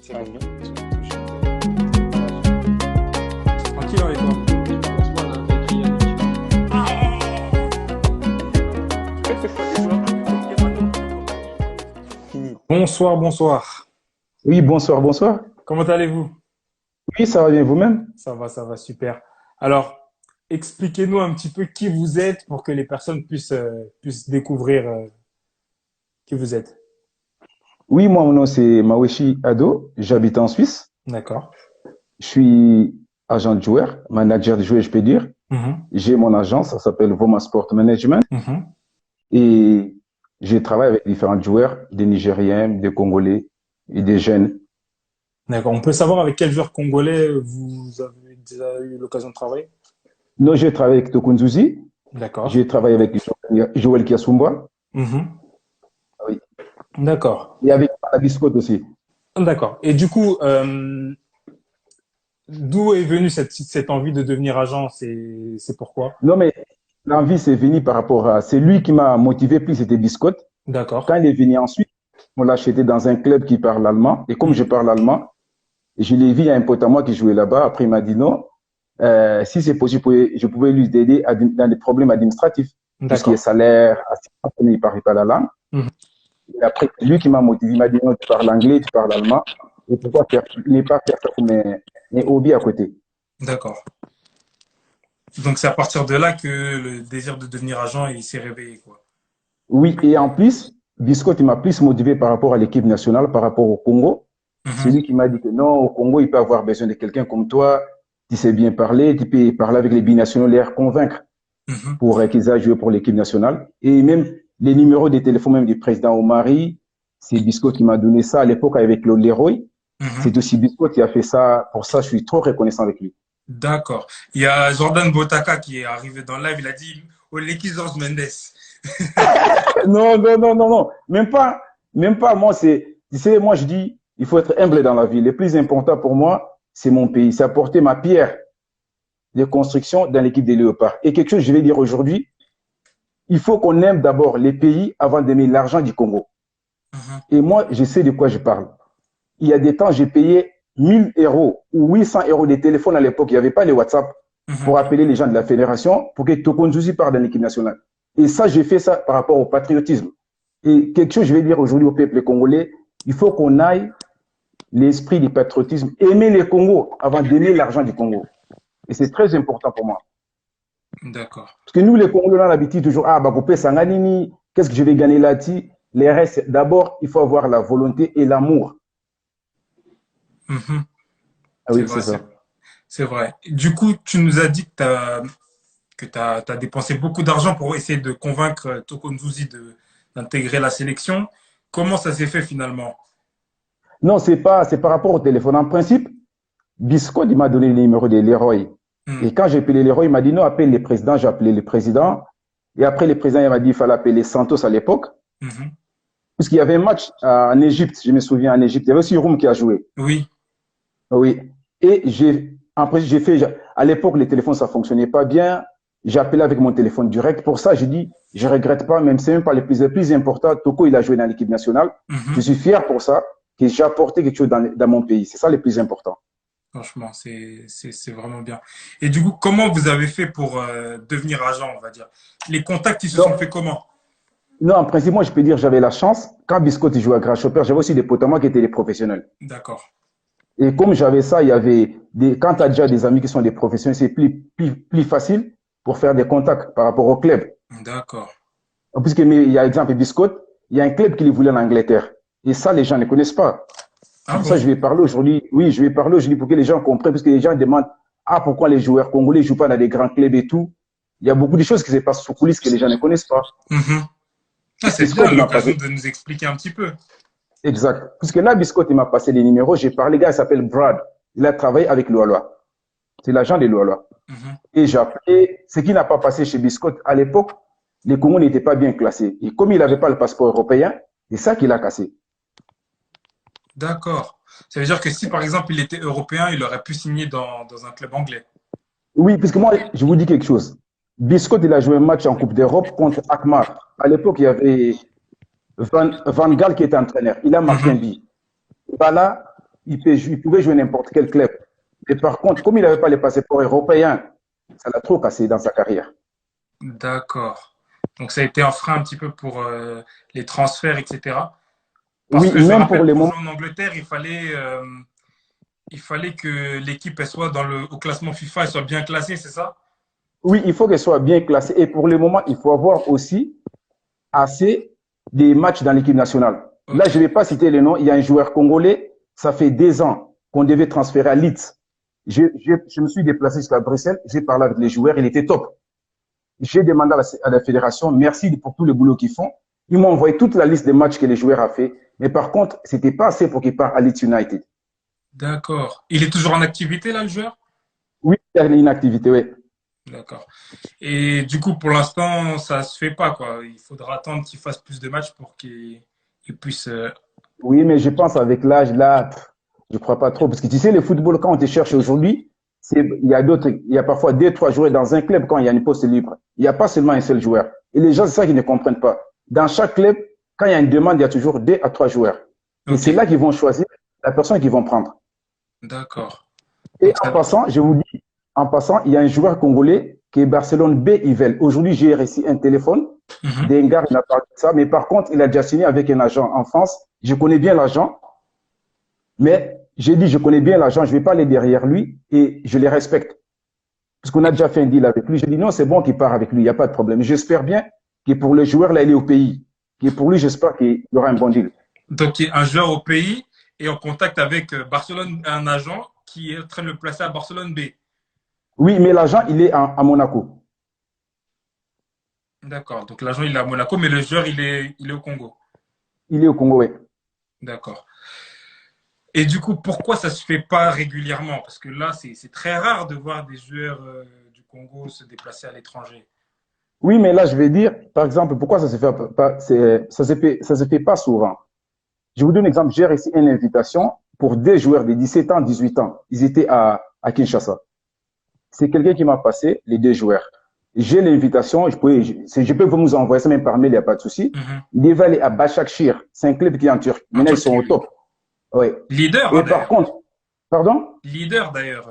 C'est bon. Tranquille avec toi. Fini. Bonsoir, bonsoir. Oui, bonsoir, bonsoir. Comment allez-vous? Oui, ça va bien vous-même? Ça va, super. Alors, expliquez-nous un petit peu qui vous êtes pour que les personnes puissent découvrir qui vous êtes. Oui, moi, mon nom, c'est Maweshi Ado. J'habite en Suisse. D'accord. Je suis agent de joueur, manager de joueurs, je peux dire. Mhm, J'ai mon agence, ça s'appelle Voma Sport Management. mhm. Et je travaille avec différents joueurs, des Nigériens, des Congolais et des jeunes. D'accord. On peut savoir avec quel joueur congolais vous avez déjà eu l'occasion de travailler? Nous, j'ai travaillé avec Tokunzuzi. D'accord. J'ai travaillé avec Joël Kiasumba. Mhm. Oui. D'accord. Et avec la Biscotte aussi. D'accord. Et du coup, d'où est venue cette envie de devenir agent? C'est pourquoi? Non, mais l'envie, c'est venu par rapport à, c'est lui qui m'a motivé plus, c'était Biscotte. D'accord. Quand il est venu ensuite, on l'a acheté dans un club qui parle allemand. Et comme je Mhm. parle allemand, je l'ai vu, il y a un pote à moi qui jouait là-bas. Après, il m'a dit non. Si c'est possible, je pouvais lui aider dans des problèmes administratifs. Tout ce qui est D'accord. salaire, assistance, il ne parlait pas la langue. Mhm. Et après, c'est lui qui m'a motivé. Il m'a dit non, tu parles anglais, tu parles allemand. Et pourquoi ne pas faire ça comme un hobby à côté? D'accord. Donc c'est à partir de là que le désir de devenir agent il s'est réveillé, quoi. Oui, et en plus, Biscotte, il m'a plus motivé par rapport à l'équipe nationale, par rapport au Congo. C'est Mhm, lui qui m'a dit que non, au Congo, il peut avoir besoin de quelqu'un comme toi, qui sait bien parler, tu peux parler avec les binationaux, les convaincre mhm. pour qu'ils aillent jouer pour l'équipe nationale. Et même les numéros de téléphone même du président Omari, c'est Bisco qui m'a donné ça à l'époque avec le Leroy. Mhm. C'est aussi Bisco qui a fait ça. Pour ça, je suis trop reconnaissant avec lui. D'accord. Il y a Jordan Botaka qui est arrivé dans le live, il a dit Oleki George Mendes. Non, non, non, non, non. Même pas. Moi, tu sais, moi, je dis, il faut être humble dans la vie. Le plus important pour moi, c'est mon pays. C'est apporter ma pierre de construction dans l'équipe des Léopards. Et quelque chose, je vais dire aujourd'hui, il faut qu'on aime d'abord les pays avant d'aimer l'argent du Congo. Mhm, Et moi, je sais de quoi je parle. Il y a des temps, j'ai payé 1000 euros ou 800 euros de téléphone à l'époque. Il n'y avait pas les WhatsApp mhm. pour appeler les gens de la fédération pour que Tokonzuzi parte dans l'équipe nationale. Et ça, j'ai fait ça par rapport au patriotisme. Et quelque chose, je vais dire aujourd'hui au peuple congolais, il faut qu'on aille l'esprit du patriotisme, aimer le Congo avant d'aimer l'argent du Congo. Et c'est très important pour moi. D'accord. Parce que nous, les Congolais, on a l'habitude toujours, ah, bah, coupé Sanganini, qu'est-ce que je vais gagner là-dessus? Les restes, d'abord, il faut avoir la volonté et l'amour. Mhm. Ah C'est oui, vrai, c'est ça. c'est vrai. Du coup, tu nous as dit que t'as dépensé beaucoup d'argent pour essayer de convaincre Toko Nzuzi d'intégrer la sélection. Comment ça s'est fait finalement? Non, c'est par rapport au téléphone. En principe, Bisco, il m'a donné le numéro de Leroy. Mhm, Et quand j'ai appelé Leroy, il m'a dit non, appelle le président. J'ai appelé le président. Et après, le président, il m'a dit il fallait appeler Santos à l'époque. mhm. Puisqu'il y avait un match en Égypte, je me souviens, en Égypte. Il y avait aussi Roum qui a joué. Oui, Oui. Et après, à l'époque, les téléphones, ça fonctionnait pas bien. J'ai appelé avec mon téléphone direct. Pour ça, j'ai dit, je regrette pas, même c'est même pas le plus important. Toko, il a joué dans l'équipe nationale. Je mhm. suis fier pour ça, que j'ai apporté quelque chose dans mon pays. C'est ça le plus important. Franchement, c'est vraiment bien. Et du coup, comment vous avez fait pour devenir agent, on va dire? Les contacts, ils se sont Donc, fait comment? non, en principe, moi, je peux dire, j'avais la chance. Quand Biscotti jouait à Grasshopper, j'avais aussi des potes à moi qui étaient des professionnels. D'accord. Et comme j'avais ça, il y avait quand tu as déjà des amis qui sont des professionnels, c'est plus facile pour faire des contacts par rapport au club. D'accord. Puisque, il y a exemple Biscotte, il y a un club qui les voulait en Angleterre. Et ça, les gens ne connaissent pas. C'est Ah pour ça que bon? je vais parler aujourd'hui. Oui, je vais parler aujourd'hui pour que les gens comprennent, parce que les gens demandent, ah, pourquoi les joueurs congolais ne jouent pas dans des grands clubs et tout. Il y a beaucoup de choses qui se passent sous coulisses que les gens ne connaissent pas. Mhm. Ah, c'est bien Biscotte, il m'a l'occasion passé. de nous expliquer un petit peu. Exact. Puisque là, Biscotte, il m'a passé les numéros. J'ai parlé, le gars, il s'appelle Brad. Il a travaillé avec Loaloa. C'est l'agent de Loaloa. Mhm. Et j'ai appelé, ce qui n'a pas passé chez Biscotte. À l'époque, les Congos n'étaient pas bien classés. Et comme il n'avait pas le passeport européen, c'est ça qu'il a cassé. D'accord. Ça veut dire que si, par exemple, il était européen, il aurait pu signer dans un club anglais. Oui, puisque moi, je vous dis quelque chose. Biscotte, il a joué un match en Coupe d'Europe contre Akmar. À l'époque, il y avait Van Gaal qui était entraîneur. Il a marqué un Mhm. but. Voilà, il pouvait jouer n'importe quel club. Mais par contre, comme il n'avait pas les passeports européens, ça l'a trop cassé dans sa carrière. D'accord. Donc ça a été un frein un petit peu pour les transferts, etc. Parce Oui, que je me même pour rappelle, les pour moments. jouer en Angleterre, il fallait que l'équipe elle soit au classement FIFA, elle soit bien classée, c'est ça? Oui, il faut qu'elle soit bien classée. Et pour le moment, il faut avoir aussi assez des matchs dans l'équipe nationale. Là, Ok, je ne vais pas citer les noms. Il y a un joueur congolais, ça fait 2 ans qu'on devait transférer à Leeds. Je me suis déplacé jusqu'à Bruxelles, j'ai parlé avec les joueurs, il était top. J'ai demandé à la fédération, merci pour tout le boulot qu'ils font. Ils m'ont envoyé toute la liste des matchs que les joueurs ont fait. Mais par contre, c'était pas assez pour qu'ils partent à Leeds United. d'accord. Il est toujours en activité là, le joueur? Oui, il y a une activité, oui. D'accord. Et du coup, pour l'instant, ça se fait pas, quoi. Il faudra attendre qu'il fasse plus de matchs pour qu'il puisse. Oui, mais je pense avec l'âge, là, je crois pas trop. Parce que tu sais, le football, quand on te cherche aujourd'hui, il y a parfois 2, 3 joueurs dans un club quand il y a une poste libre. Il n'y a pas seulement un seul joueur. Et les gens, c'est ça qu'ils ne comprennent pas. Dans chaque club, quand il y a une demande, il y a toujours 2 à 3 joueurs. Et Ok, c'est là qu'ils vont choisir la personne qu'ils vont prendre. d'accord. Et Donc en ça. passant, je vous dis, en passant, il y a un joueur congolais qui est Barcelone B. Ivel. Aujourd'hui, j'ai reçu un téléphone Mhm. d'un gars, il m'a parlé de ça. Mais par contre, il a déjà signé avec un agent en France. Je connais bien l'agent. Mais j'ai dit, je connais bien l'agent, je ne vais pas aller derrière lui et je les respecte. Parce qu'on a déjà fait un deal avec lui. J'ai dit, non, c'est bon qu'il part avec lui, il n'y a pas de problème. J'espère bien que pour le joueur, là, il est au pays. Que pour lui, j'espère qu'il y aura un bon deal. Donc, il y a un joueur au pays et en contact avec Barcelone, un agent qui est en train de le placer à Barcelone B. Oui, mais l'agent, il est à Monaco. D'accord. Donc, l'agent, il est à Monaco, mais le joueur, il est au Congo. Il est au Congo, oui. D'accord. Et du coup, pourquoi ça se fait pas régulièrement? Parce que là, c'est très rare de voir des joueurs du Congo se déplacer à l'étranger. Oui, mais là, je vais dire, par exemple, pourquoi ça se fait pas, ça se fait pas souvent. Je vous donne un exemple. J'ai reçu une invitation pour des joueurs de 17 ans, 18 ans. Ils étaient à Kinshasa. C'est quelqu'un qui m'a passé les 2 joueurs. J'ai l'invitation, je peux vous envoyer ça même par mail, il n'y a pas de souci. Mhm. Il devait aller à Başakşehir, c'est un club qui est en Turquie. En Maintenant, ils sont Turquie, au oui. top. Oui. Leader, hein, Et par d'ailleurs. contre, pardon, Leader, d'ailleurs.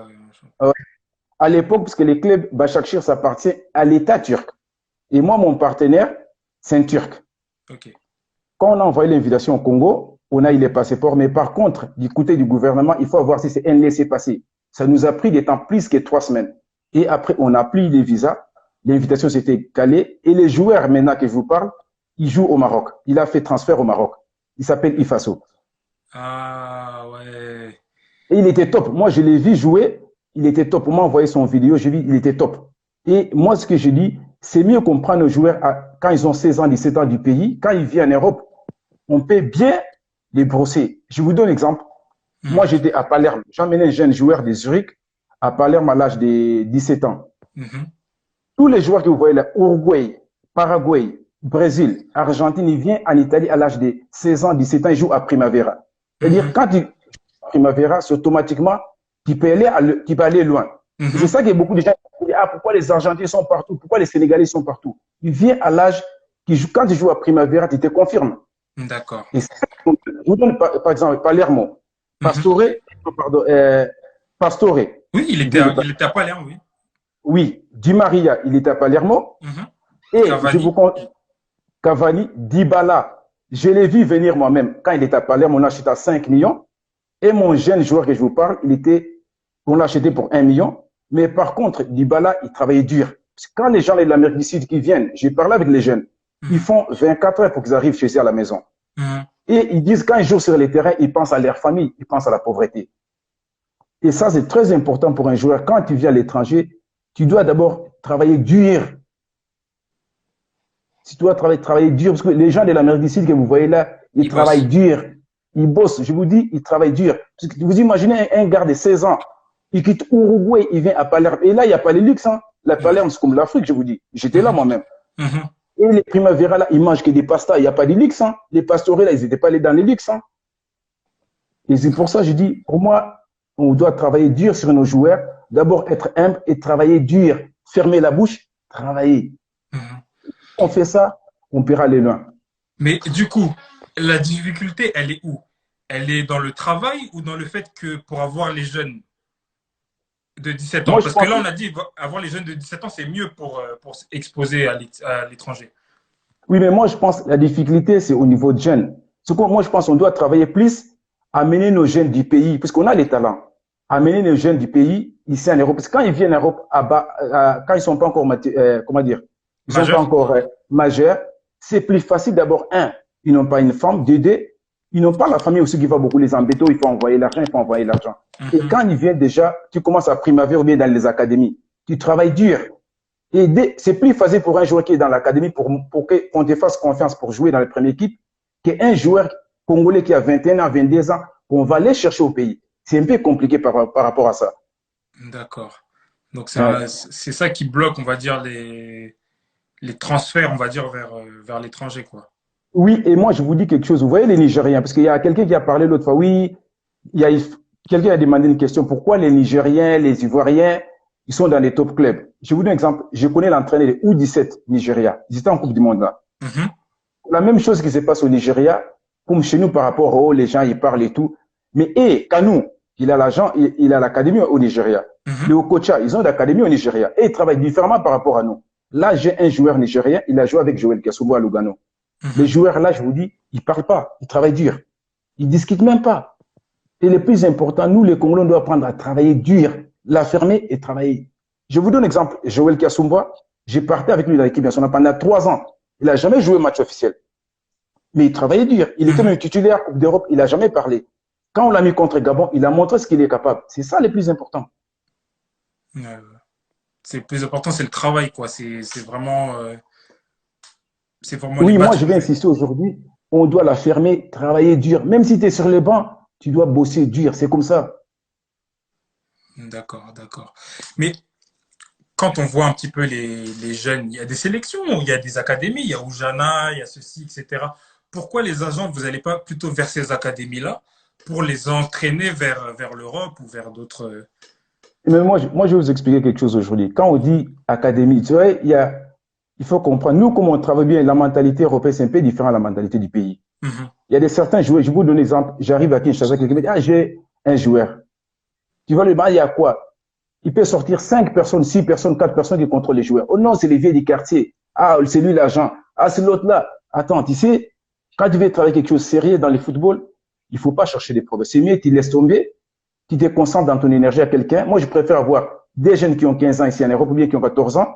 à l'époque, parce que les clubs Başakşehir, ça appartient à l'État turc. Et moi, mon partenaire, c'est un Turc. Ok. Quand on a envoyé l'invitation au Congo, on a eu les passeports, mais par contre, du côté du gouvernement, il faut voir si c'est un laissez-passer. Ça nous a pris des temps plus que 3 semaines. Et après, on a pris les visas, l'invitation s'était calée, et les joueurs, maintenant que je vous parle, ils jouent au Maroc. Il a fait transfert au Maroc. Il s'appelle Ifaso. Ah, ouais. Et il était top. Moi, je l'ai vu jouer, il était top. On m'a envoyé son vidéo, j'ai vu, il était top. Et moi, ce que je dis, c'est mieux qu'on prenne nos joueurs quand ils ont 16 ans, 17 ans du pays, quand ils viennent en Europe, on peut bien les brosser. Je vous donne un exemple. Mhm. Moi, j'étais à Palerme. J'ai emmené un jeune joueur de Zurich à Palerme à l'âge de 17 ans. Mhm. Tous les joueurs que vous voyez là, Uruguay, Paraguay, Brésil, Argentine, ils viennent en Italie à l'âge de 16 ans, 17 ans, ils jouent à Primavera. C'est-à-dire, Mhm. quand tu joues à Primavera, c'est automatiquement, tu peux aller loin. Et c'est Mhm. ça que beaucoup de gens disent, ah, pourquoi les Argentins sont partout? Pourquoi les Sénégalais sont partout? Ils viennent à l'âge, quand tu joues à Primavera, tu te confirmes. D'accord. Et c'est ça, je vous donne par exemple Palermo, Mhm. Pastore, pardon, Pastore, Oui, il il était vient de à, il était à Palerme, oui. Oui, Di Maria, il était à Palermo. Mhm. Et je vous Cavani. compte, Cavani, Dybala, je l'ai vu venir moi-même. Quand il était à Palerme, on acheté à 5 millions. Et mon jeune joueur que je vous parle, on l'a acheté pour 1 million. Mais par contre, Dybala, il travaillait dur. Parce que quand les gens de l'Amérique du Sud qui viennent, j'ai parlé avec les jeunes, ils Mhm. font 24 heures pour qu'ils arrivent chez eux à la maison. Mhm. Et ils disent, quand ils jouent sur les terrains, ils pensent à leur famille, ils pensent à la pauvreté. Et ça, c'est très important pour un joueur. Quand tu viens à l'étranger, tu dois d'abord travailler dur. Si tu dois travailler dur, parce que les gens de l'Amérique du Sud que vous voyez là, ils Il travaillent bosse. dur. Ils bossent. Je vous dis, ils travaillent dur. Parce que vous imaginez un gars de 16 ans, il quitte Uruguay, il vient à Palerme. Et là, il n'y a pas les luxe. Hein. La Ouais. Palerme, c'est comme l'Afrique, je vous dis. J'étais là Mhm. moi-même. Mhm. Et les Primavera, là, ils mangent que des pastas. Il n'y a pas de luxe. Hein. Les pastorés, là, ils n'étaient pas allés dans les luxe. Hein. Et c'est pour ça que je dis, pour moi, on doit travailler dur sur nos joueurs. D'abord, être humble et travailler dur. Fermer la bouche, travailler. Mhm. On fait ça, on pourra aller loin. Mais du coup, la difficulté, elle est où? elle est dans le travail ou dans le fait que pour avoir les jeunes de 17 ans? Moi, je Parce que pense, là, on a dit avoir les jeunes de 17 ans, c'est mieux pour s'exposer à l'étranger. oui, mais moi, je pense que la difficulté, c'est au niveau de jeunes. Moi, je pense qu'on doit travailler plus à amener nos jeunes du pays, puisqu'on a les talents, amener nos jeunes du pays ici en Europe. Parce que quand ils viennent en Europe, quand ils sont pas encore, comment dire, ils sont pas Majeur? encore majeurs, c'est plus facile d'abord, un, ils n'ont pas une femme, deux, ils n'ont pas la famille aussi qui va beaucoup les embêter, il faut envoyer l'argent, il faut envoyer l'argent. Et Mhm. quand ils viennent déjà, tu commences à primavera ou bien dans les académies, tu travailles dur. Et c'est plus facile pour un joueur qui est dans l'académie pour qu'on te fasse confiance pour jouer dans la première équipe qu'un joueur congolais qui a 21 ans, 22 ans, qu'on va aller chercher au pays. C'est un peu compliqué par rapport à ça. D'accord. Donc Ouais. c'est ça qui bloque, on va dire, les transferts, on va dire, vers l'étranger, quoi. Oui, et moi, je vous dis quelque chose. Vous voyez les Nigériens, parce qu'il y a quelqu'un qui a parlé l'autre fois. Oui, il y a quelqu'un a demandé une question. Pourquoi les Nigériens, les Ivoiriens, ils sont dans les top clubs? Je vous donne un exemple. Je connais l'entraîneur de U17 Nigeria. Ils étaient en Coupe du Monde là. Mhm. La même chose qui se passe au Nigeria, comme chez nous par rapport aux les gens, ils parlent et tout. Mais Kanu, il a l'agent, il a l'académie au Nigeria. Les Mhm. Okocha, ils ont l'académie au Nigeria. Et ils travaillent différemment par rapport à nous. Là, j'ai un joueur nigérien, il a joué avec Joël Kassoubo à Lugano. Les Mhm. joueurs là, je vous dis, ils parlent pas, ils travaillent dur. Ils discutent même pas. Et le plus important, nous, les Congolais, on doit apprendre à travailler dur, la fermer et travailler. Je vous donne un exemple. Joël Kassumba, j'ai parti avec lui dans l'équipe nationale pendant 3 ans. Il n'a jamais joué match officiel. Mais il travaillait dur. Il était Mhm. même titulaire Coupe d'Europe. Il n'a jamais parlé. Quand on l'a mis contre Gabon, il a montré ce qu'il est capable. C'est ça le plus important. Euh, c'est le plus important, c'est le travail, quoi. C'est vraiment les Oui, moi, matchs je vais faits. insister aujourd'hui. On doit la fermer, travailler dur. Même si tu es sur les bancs, tu dois bosser dur. C'est comme ça. D'accord, d'accord. Mais quand on voit un petit peu les jeunes, il y a des sélections, il y a des académies, il y a Oujana, il y a ceci, etc. Pourquoi les agents, vous n'allez pas plutôt vers ces académies-là pour les entraîner vers l'Europe ou vers d'autres... Mais moi, je vais vous expliquer quelque chose aujourd'hui. Quand on dit académie, tu vois, il faut comprendre. Nous, comme on travaille bien, la mentalité européenne, c'est un peu différent de la mentalité du pays. Mhm. Il y a certains joueurs, je vous donne un exemple. J'arrive à Kinshasa, quelqu'un me dit, ah, j'ai un joueur. Tu vas lui demander, il y a quoi? Il peut sortir 5 personnes, 6 personnes, 4 personnes qui contrôlent les joueurs. Oh non, c'est les vieux du quartier. Ah, c'est lui l'agent. Ah, c'est l'autre là. Attends, tu sais, quand tu veux travailler quelque chose de sérieux dans le football, il ne faut pas chercher des problèmes. C'est mieux, tu laisses tomber, tu te concentres dans ton énergie à quelqu'un. Moi, je préfère avoir des jeunes qui ont 15 ans ici en Europe ou bien qui ont 14 ans,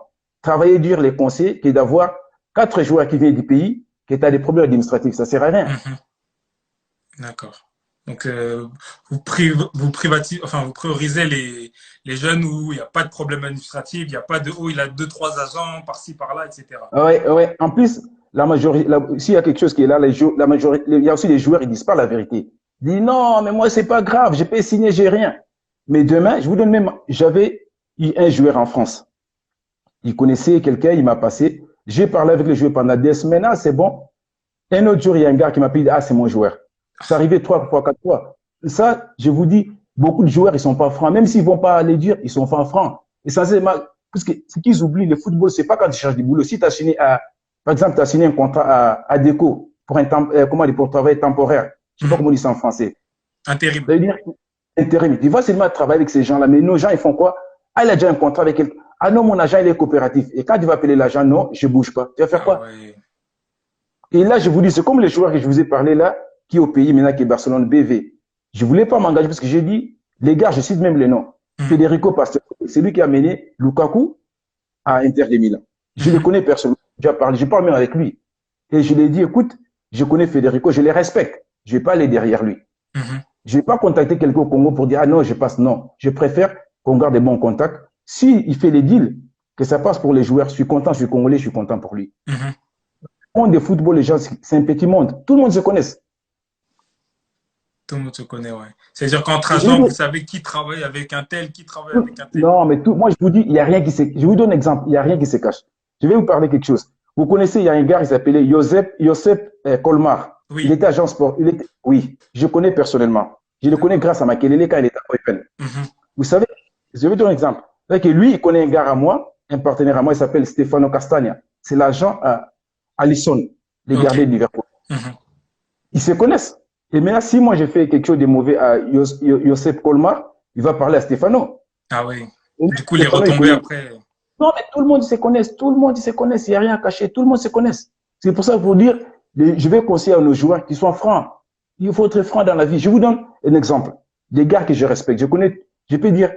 travailler dur les conseils, que d'avoir 4 joueurs qui viennent du pays, qui ont des problèmes administratifs. Ça ne sert à rien. Mhm. D'accord. Donc, vous priorisez les jeunes où il n'y a pas de problème administratif, il n'y a pas de, oh, il a deux, trois agents par-ci, par-là, etc. Ouais, ouais. En plus, la majorité, s'il y a quelque chose qui est là, la majorité, il y a aussi des joueurs, ils disent pas la vérité. Ils disent non, mais moi, c'est pas grave, j'ai pas signé, j'ai rien. Mais demain, je vous donne même, j'avais eu un joueur en France. Il connaissait quelqu'un, il m'a passé. J'ai parlé avec le joueur pendant des semaines, ah, c'est bon. Un autre jour, il y a un gars qui m'a dit, ah, c'est mon joueur. C'est arrivé 3 fois, 4 fois. Ça, je vous dis, beaucoup de joueurs, ils sont pas francs. Même s'ils vont pas aller dire, ils sont pas francs. Essentiellement, parce que ce qu'ils oublient, le football, c'est pas quand tu cherches du boulot. Si tu as signé par exemple, tu as signé un contrat à Déco pour comment dire, pour travail temporaire. Je sais pas Mhm. comment on dit ça en français. Intérim. Ça veut dire intérim. Tu vas seulement travailler avec ces gens-là. Mais nos gens, ils font quoi? Ah, il a déjà un contrat avec quelqu'un. Ah non, mon agent, il est coopératif. Et quand tu vas appeler l'agent, non, je bouge pas. Tu vas faire Ah quoi? ouais. Et là, je vous dis, c'est comme les joueurs que je vous ai parlé là, qui est au pays maintenant, qui est Barcelone BV. Je voulais pas m'engager parce que j'ai dit, les gars, je cite même les noms. Mhm. Federico Pastor, c'est lui qui a mené Lukaku à Inter de Milan. Je le Mhm. connais personnellement. Je parle même avec lui. Et je lui ai dit, écoute, je connais Federico, je les respecte. Je vais pas aller derrière lui. Mhm. Je vais pas contacter quelqu'un au Congo pour dire, ah non, je passe. Non. Je préfère qu'on garde des bons contacts. S'il fait les deals, que ça passe pour les joueurs, je suis content, je suis congolais, je suis content pour lui. Mhm. Le monde de football, les gens, c'est un petit monde. Tout le monde se connaît. Tout le monde se connaît, ouais. C'est-à-dire qu'entre Et je vous agents, vous dis, savez qui travaille avec un tel, qui travaille avec un tel. non, mais tout, moi, je vous dis, il n'y a rien qui se, je vous donne un exemple, il n'y a rien qui se cache. Je vais vous parler quelque chose. Vous connaissez, il y a un gars, il s'appelait Joseph Colmar. Il Oui. était agent sport. Oui, je le connais personnellement. Je le connais grâce à Makelele quand il était à Open. Mhm. Vous savez, je vais vous donner un exemple. C'est que lui, il connaît un gars à moi, un partenaire à moi, il s'appelle Stefano Castagna. C'est l'agent à Allison, les Ok. gardiens de Liverpool. Mhm. Ils se connaissent. Et maintenant, si moi j'ai fait quelque chose de mauvais à Joseph Colmar, il va parler à Stéphano. Ah oui. Et même Du coup, les Stéphano, il retombées connaît. après. Non, mais tout le monde se connaît, tout le monde se connaît, il n'y a rien à cacher, tout le monde se connaît. C'est pour ça qu'il faut dire, je vais conseiller à nos joueurs qui sont francs. Il faut être franc dans la vie. Je vous donne un exemple. Des gars que je respecte. Je connais, je peux dire,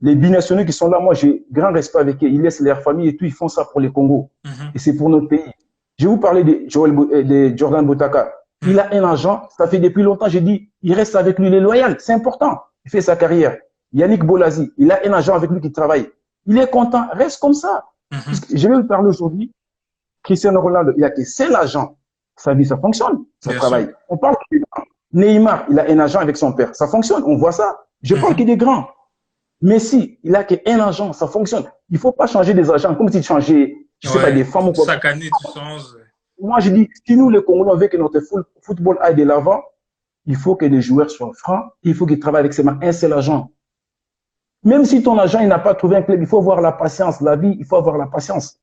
les binationaux qui sont là, moi j'ai grand respect avec eux. Ils laissent leur famille et tout, ils font ça pour les Congo. Mhm. Et c'est pour notre pays. Je vais vous parler de Jordan Botaka. Il Mhm. a un agent, ça fait depuis longtemps, j'ai dit, il reste avec lui, il est loyal, c'est important. Il fait sa carrière. Yannick Bolazi, il a un agent avec lui qui travaille. Il est content, reste comme ça. Mhm. Parce que je vais vous parler aujourd'hui, Cristiano Ronaldo, il a que seul agent. Sa vie, ça fonctionne, ça Bien sûr. travaille. On parle des grands. Neymar, il a un agent avec son père, ça fonctionne, on voit ça. Je parle que Mhm. des grands. Messi, il a qu'un agent, ça fonctionne. Il ne faut pas changer des agents comme si tu changeais, je ne sais pas, Ouais. des femmes ou quoi. Chaque année, tu changes. Moi, je dis, si nous, les Congolais, on veut que notre football aille de l'avant, il faut que les joueurs soient francs, il faut qu'ils travaillent avec seulement un seul agent. Même si ton agent il n'a pas trouvé un club, il faut avoir la patience. La vie, il faut avoir la patience.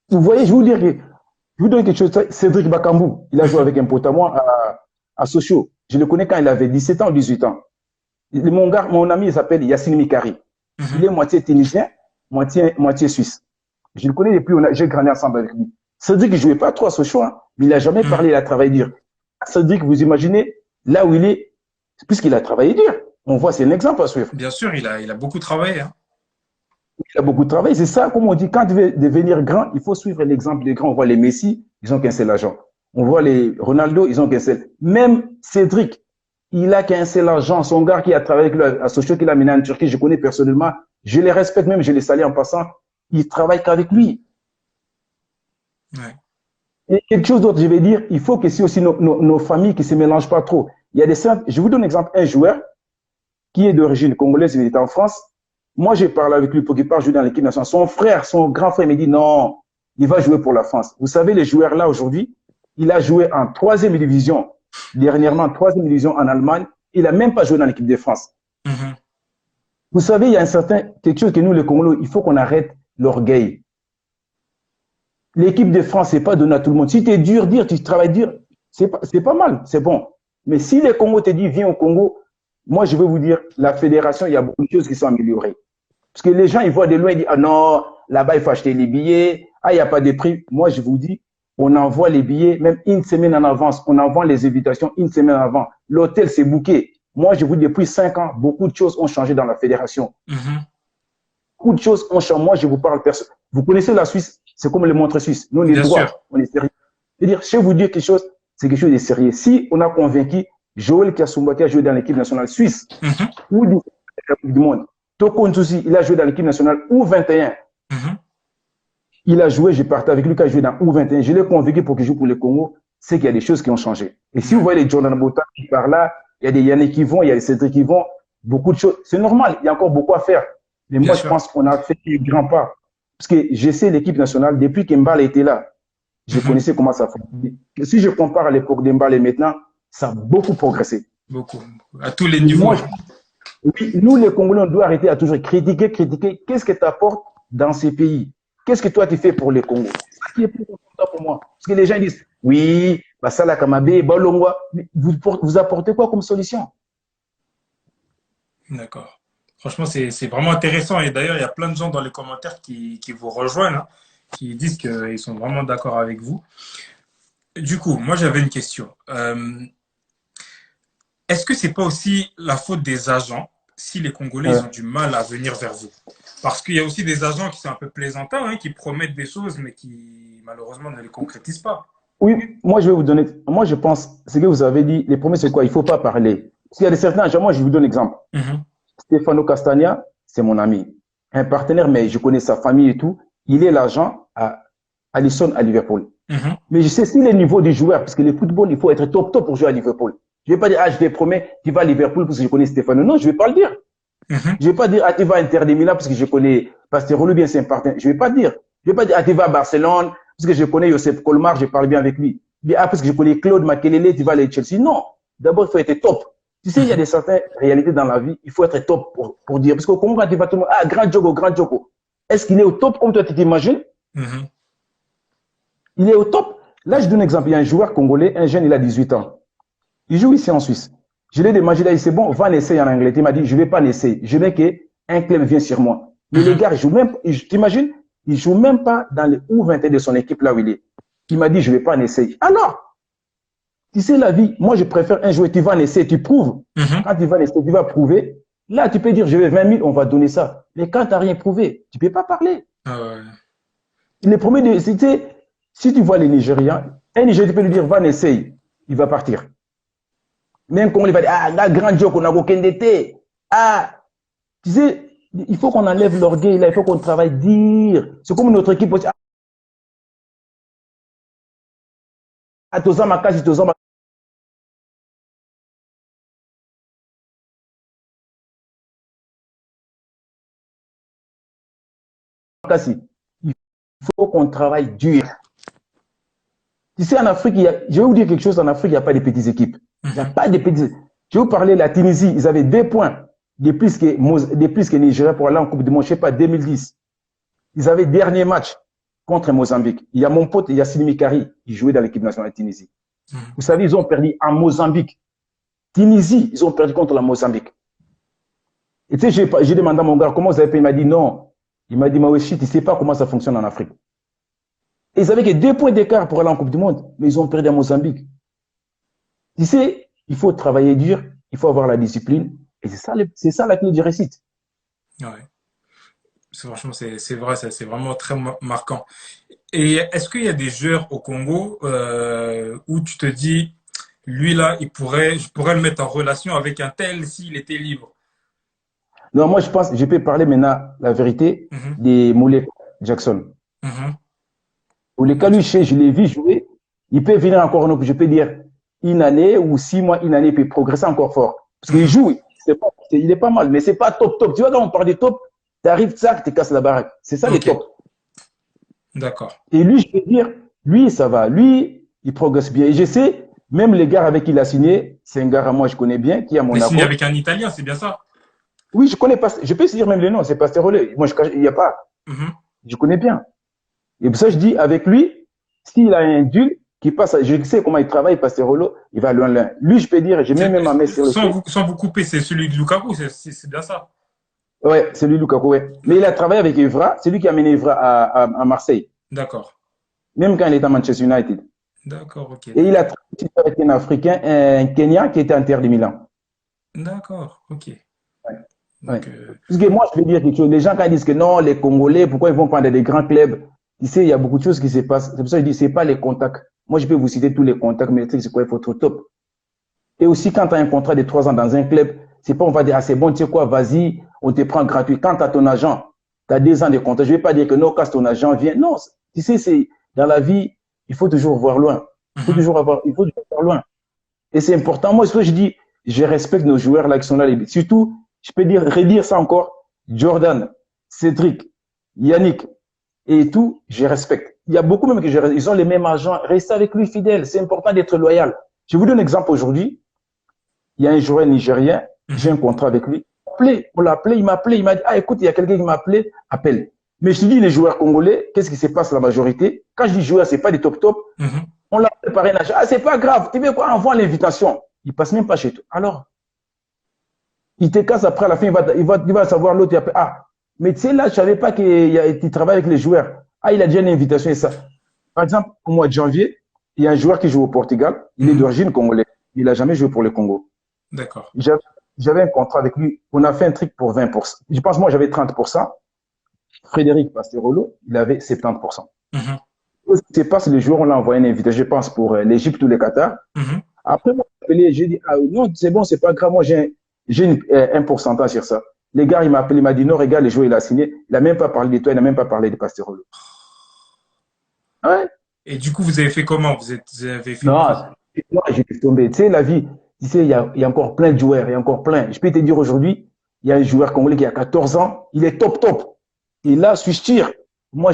Vous voyez, je vous donne quelque chose. Cédric Bakambou, il a joué Mhm. avec un pote à moi à Sochaux. Je le connais quand il avait 17 ans ou 18 ans. Mon ami, il s'appelle Yassine Mikari. Il Mhm. est moitié tunisien, moitié suisse. Je le connais depuis, j'ai grandi ensemble avec lui. Cédric, il ne jouait pas trop à Sochaux, hein, mais il n'a jamais Mhm. parlé, il a travaillé dur. Cédric, vous imaginez, là où il est, puisqu'il a travaillé dur. On voit, c'est un exemple à suivre. Bien sûr, il a beaucoup travaillé, hein. Il a beaucoup travaillé. C'est ça, comme on dit, quand tu veux devenir grand, il faut suivre l'exemple des grands. On voit les Messi, ils ont qu'un seul agent. On voit les Ronaldo, ils ont qu'un seul. Même Cédric, il a qu'un seul agent. Son gars qui a travaillé avec lui à Sochaux, qu'il a mené en Turquie, je connais personnellement. Je les respecte même, je les salue en passant. Il travaille qu'avec lui. Ouais. Et quelque chose d'autre, je vais dire, il faut que si aussi nos familles qui ne se mélangent pas trop. Il y a des simples, je vous donne un exemple, un joueur qui est d'origine congolaise, il est en France. Moi, j'ai parlé avec lui pour qu'il parte jouer dans l'équipe nationale. Son frère, son grand frère me dit non, il va jouer pour la France. Vous savez, les joueurs là aujourd'hui, il a joué en troisième division, dernièrement troisième division en Allemagne. Il n'a même pas joué dans l'équipe de France. Mhm. Vous savez, il y a un certain, quelque chose que nous, les Congolais, il faut qu'on arrête l'orgueil. L'équipe de France, c'est pas donné à tout le monde. Si tu es dur, dire, tu travailles dur, c'est pas mal, c'est bon. Mais si les Congos te disent, viens au Congo, moi, je vais vous dire, la fédération, il y a beaucoup de choses qui sont améliorées. Parce que les gens, ils voient de loin, ils disent, ah non, là-bas, il faut acheter les billets. Ah, il n'y a pas de prix. Moi, je vous dis, on envoie les billets, même une semaine en avance. On envoie les invitations une semaine avant. L'hôtel, c'est booké. Moi, je vous dis, depuis 5 ans, beaucoup de choses ont changé dans la fédération. Mhm. Beaucoup de choses ont changé. Moi, je vous parle personne. Vous connaissez la Suisse, c'est comme les montres suisses. Nous, on est Bien sûr. droit, on est sérieux. C'est-à-dire, si je vous dis quelque chose, c'est quelque chose de sérieux. Si on a convaincu Joël Kasumba qui a joué dans l'équipe nationale suisse Mhm. ou du monde, Toko Ntousi, il a joué dans l'équipe nationale U21. Mhm. Il a joué, j'ai parté avec lui quand il jouait dans U21. Je l'ai convaincu pour qu'il joue pour le Congo. C'est qu'il y a des choses qui ont changé. Et si vous Ouais. voyez les Jordan Bota qui partent là, il y a des Yannick qui vont, il y a des Cédric qui vont, beaucoup de choses. C'est normal, il y a encore beaucoup à faire. Mais Bien moi, je sûr. pense qu'on a fait un grand pas. Parce que j'essaie l'équipe nationale, depuis qu'Mbal était là, je Mhm. connaissais comment ça fonctionnait. Si je compare à l'époque d'Mbal et maintenant, ça a beaucoup progressé. Beaucoup. À tous les Et moi, niveaux. oui, nous, les Congolais, on doit arrêter à toujours critiquer, critiquer. Qu'est-ce que tu apportes dans ces pays? Qu'est-ce que toi tu fais pour les Congos? C'est ça qui est plus important pour moi. Parce que les gens disent, oui, Basala Kamabé, Balongwa, mais vous apportez quoi comme solution? D'accord. Franchement, c'est vraiment intéressant. Et d'ailleurs, il y a plein de gens dans les commentaires qui vous rejoignent, hein, qui disent qu'ils sont vraiment d'accord avec vous. Du coup, moi, j'avais une question. Est-ce que c'est pas aussi la faute des agents si les Congolais ils ont Euh, du mal à venir vers vous? Parce qu'il y a aussi des agents qui sont un peu plaisantins, hein, qui promettent des choses, mais qui malheureusement ne les concrétisent pas. oui, moi je vais vous donner, moi je pense, ce que vous avez dit, les premiers c'est quoi? Il ne faut pas parler. Parce qu'il y a des certains agents, moi je vous donne un exemple. Mhm. Stefano Castagna, c'est mon ami. Un partenaire, mais je connais sa famille et tout. Il est l'agent à Alisson à Liverpool. Mhm. Mais je sais si les niveaux des joueurs, parce que le football, il faut être top top pour jouer à Liverpool. Je ne vais pas dire, ah, je te promets, tu vas à Liverpool parce que je connais Stefano. Non, je ne vais pas le dire. Mhm. Je ne vais pas dire, ah, tu vas à Inter de Milan parce que je connais Pastero, bien c'est un partenaire. Je ne vais pas dire. Je ne vais pas dire, ah, tu vas à Barcelone parce que je connais Joseph Colmar, je parle bien avec lui. Ah, parce que je connais Claude Makelele, tu vas aller à Chelsea. Non. D'abord, il faut être top. Tu sais, il y a Mhm. des certaines réalités dans la vie, il faut être top pour dire. Parce qu'au Congo, quand tu vas tout le monde, ah, grand Djogo, grand Djogo. Est-ce qu'il est au top comme toi, tu t'imagines? Mhm. Il est au top. Là, je donne un exemple. Il y a un joueur congolais, un jeune, il a 18 ans. Il joue ici en Suisse. Je l'ai demandé, il a dit, c'est bon, va en essayer en Angleterre. Il m'a dit, je ne vais pas en essayer. Je veux qu'un club vienne sur moi. Mais les Mhm. gars, ils jouent même, t'imagines, ils jouent même pas dans les U21 de son équipe là où il est. Il m'a dit, je ne vais pas en essayer. Alors, tu sais, la vie, moi, je préfère un joueur, tu vas en essayer, tu prouves. Mhm. Quand tu vas en essayer, tu vas prouver. Là, tu peux dire, je vais 20 000, on va donner ça. Mais quand tu n'as rien prouvé, tu ne peux pas parler. Ah ouais. Les premiers, si tu vois les Nigérians, un Nigérien, tu peux lui dire, va en essayer. Il va partir. Même quand on va dire, ah, la grande joke, on a aucun d'été. Ah, tu sais, il faut qu'on enlève l'orgueil, là, il faut qu'on travaille dire. C'est comme notre équipe aussi. Ah, Toza Makasi, Toza Makasi. Il faut qu'on travaille dur. Tu sais, en Afrique, je vais vous dire quelque chose, en Afrique, il n'y a pas de petites équipes. Il n'y a Mhm. pas de petites équipes. Je vais vous parler de la Tunisie, ils avaient 2 points de plus que Nigeria pour aller en Coupe du Monde, je ne sais pas, 2010. Ils avaient dernier match contre Mozambique. Il y a mon pote Yassine Mikari, qui jouait dans l'équipe nationale de Tunisie. Mhm. Vous savez, ils ont perdu en Mozambique. Tunisie, ils ont perdu contre la Mozambique. Et tu sais, j'ai demandé à mon gars, comment vous avez fait? Il m'a dit non. Il m'a dit, Maweshi, tu ne sais pas comment ça fonctionne en Afrique. Et ils avaient que 2 points d'écart pour aller en Coupe du Monde, mais ils ont perdu à Mozambique. Tu sais, il faut travailler dur, il faut avoir la discipline, et c'est ça la clé du réussite. Ouais. Franchement, c'est vrai, ça, c'est vraiment très marquant. Et est-ce qu'il y a des joueurs au Congo où tu te dis, lui là, je pourrais le mettre en relation avec un tel s'il était libre? Non, moi, je pense, je peux parler maintenant la vérité Mhm. des Moulay Jackson. Mhm. Moulay lui, Ok. je l'ai vu jouer, il peut venir encore, je peux dire, une année ou 6 mois, une année, il peut progresser encore fort. Parce qu'il Mhm. joue, il est pas mal, mais c'est pas top, top. Tu vois, quand on parle de top, tu arrives, tu casses la baraque. C'est ça, les Ok, top. d'accord. Et lui, je peux dire, lui, ça va. Lui, il progresse bien. Et je sais, même les gars avec qui il a signé, c'est un gars à moi, je connais bien, qui est à Il est signé Monaco. avec un Italien, c'est bien ça? Oui, je connais pas, je peux dire même les noms, c'est Pasterole. Moi, il n'y a pas, Mhm. je connais bien. Et pour ça, je dis, avec lui, s'il a un deal qui passe, je sais comment il travaille, Pasterolo, il va loin loin. Lui, je peux dire, j'ai même ma main sur le fait. Sans vous couper, c'est celui de Lukaku, c'est bien ça? Ouais, c'est lui, Lukaku, ouais. Mais il a travaillé avec Evra, c'est lui qui a amené Evra à Marseille, D'accord. même quand il était à Manchester United. D'accord, ok. Et il a travaillé avec un Africain, un Kenyan qui était à Inter de Milan. D'accord, ok. Ouais. Ouais. Donc, Parce que moi, je veux dire quelque chose. Les gens, quand ils disent que non, les Congolais, pourquoi ils vont prendre des grands clubs? Tu sais, il y a beaucoup de choses qui se passent. C'est pour ça que je dis, c'est pas les contacts. Moi, je peux vous citer tous les contacts, mais c'est quoi, il faut être top. Et aussi, quand tu as un contrat de 3 ans dans un club, c'est pas on va dire, ah, c'est bon, tu sais quoi, vas-y, on te prend gratuit. Quand tu as ton agent, tu as 2 ans de contrat, je vais pas dire que non, quand ton agent vient. Non, tu sais, c'est, dans la vie, il faut toujours voir loin. mhm. Il faut toujours voir loin. Et c'est important. Moi, ce que je dis, je respecte nos joueurs là qui sont là. Surtout, je peux dire, redire ça encore, Jordan, Cédric, Yannick et tout, je respecte. Il y a beaucoup même que je respecte. Ils ont les mêmes agents. Restez avec lui fidèle. C'est important d'être loyal. Je vous donne un exemple aujourd'hui. Il y a un joueur nigérien, j'ai Mhm. un contrat avec lui. On l'a appelé, il m'a appelé, il m'a dit, ah écoute, il y a quelqu'un qui m'a appelé, appelle. Mais je te dis, les joueurs congolais, qu'est-ce qui se passe la majorité? Quand je dis joueurs, c'est pas des top top. Mhm. On l'appelle par un agent. Ah, c'est pas grave. Tu veux quoi? Envoie l'invitation. Il passe même pas chez toi. Alors, il te casse après, à la fin, il va savoir l'autre. Ah, mais tu sais, là, je savais pas qu'il travaille avec les joueurs. Ah, il a déjà une invitation et ça. Par exemple, au mois de janvier, il y a un joueur qui joue au Portugal. Il est Mhm. d'origine congolaise. Il a jamais joué pour le Congo. D'accord. J'avais un contrat avec lui. On a fait un truc pour 20%. Je pense, moi, j'avais 30%. Frédéric Pasterolo, il avait 70%. Mhm. Ce qui se passe, le jour, on l'a envoyé une invitation, je pense, pour l'Égypte ou le Qatar. Mhm. Après, moi, j'ai dit, ah non, c'est bon, c'est pas grave, moi, j'ai un pourcentage sur ça. Les gars, il m'a appelé, il m'a dit, non, regarde, le joueur, il a signé. Il n'a même pas parlé de toi, il n'a même pas parlé de Pasterolo. Ouais. Et du coup, vous avez fait comment? Vous avez fait quoi? Non, moi, j'ai tombé. Tu sais, la vie, tu sais, il y a encore plein de joueurs, il y a encore plein. Je peux te dire aujourd'hui, il y a un joueur congolais qui a 14 ans, il est top, top. Et là, je suis sûr, moi,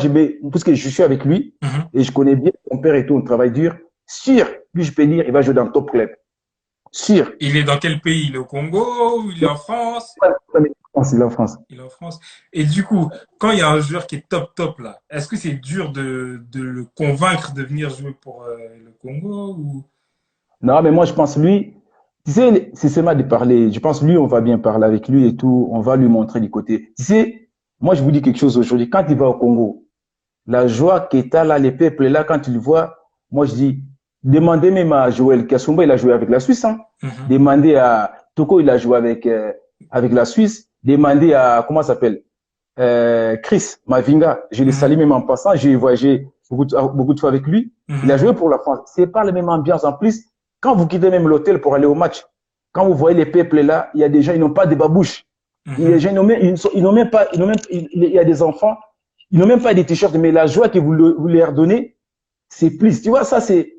parce que je suis avec lui Mhm. et je connais bien son père et tout, on travaille dur. Sûr, lui, je peux dire, il va jouer dans le top club. Sûr. Il est dans quel pays? Il est au Congo? Il est en France? Il est en France. Il est en France. Et du coup, quand il y a un joueur qui est top top là, est-ce que c'est dur de le convaincre de venir jouer pour le Congo ou... Non, mais moi, je pense, lui, Tu sais, c'est seulement de parler. Je pense, lui, on va bien parler avec lui et tout. On va lui montrer du côté. Tu sais, moi, je vous dis quelque chose aujourd'hui. Quand il va au Congo, la joie qu'État là, les peuples là, quand tu le vois, moi, je dis, demandez même à Joël Kassumba, il a joué avec la Suisse, hein. Mhm. Demandez à Toko, il a joué avec la Suisse. Demandez à, comment ça s'appelle? Chris Mavinga. Je le salue Mhm. même en passant. J'ai voyagé beaucoup de fois avec lui. Il a Mhm. joué pour la France. C'est pas la même ambiance. En plus, quand vous quittez même l'hôtel pour aller au match, quand vous voyez les peuples là, il y a des gens, ils n'ont pas de babouches. Les Mhm. gens, ils n'ont même pas, il y a des enfants, ils n'ont même pas des t-shirts, mais la joie que vous leur donnez, c'est plus. Tu vois, ça, c'est,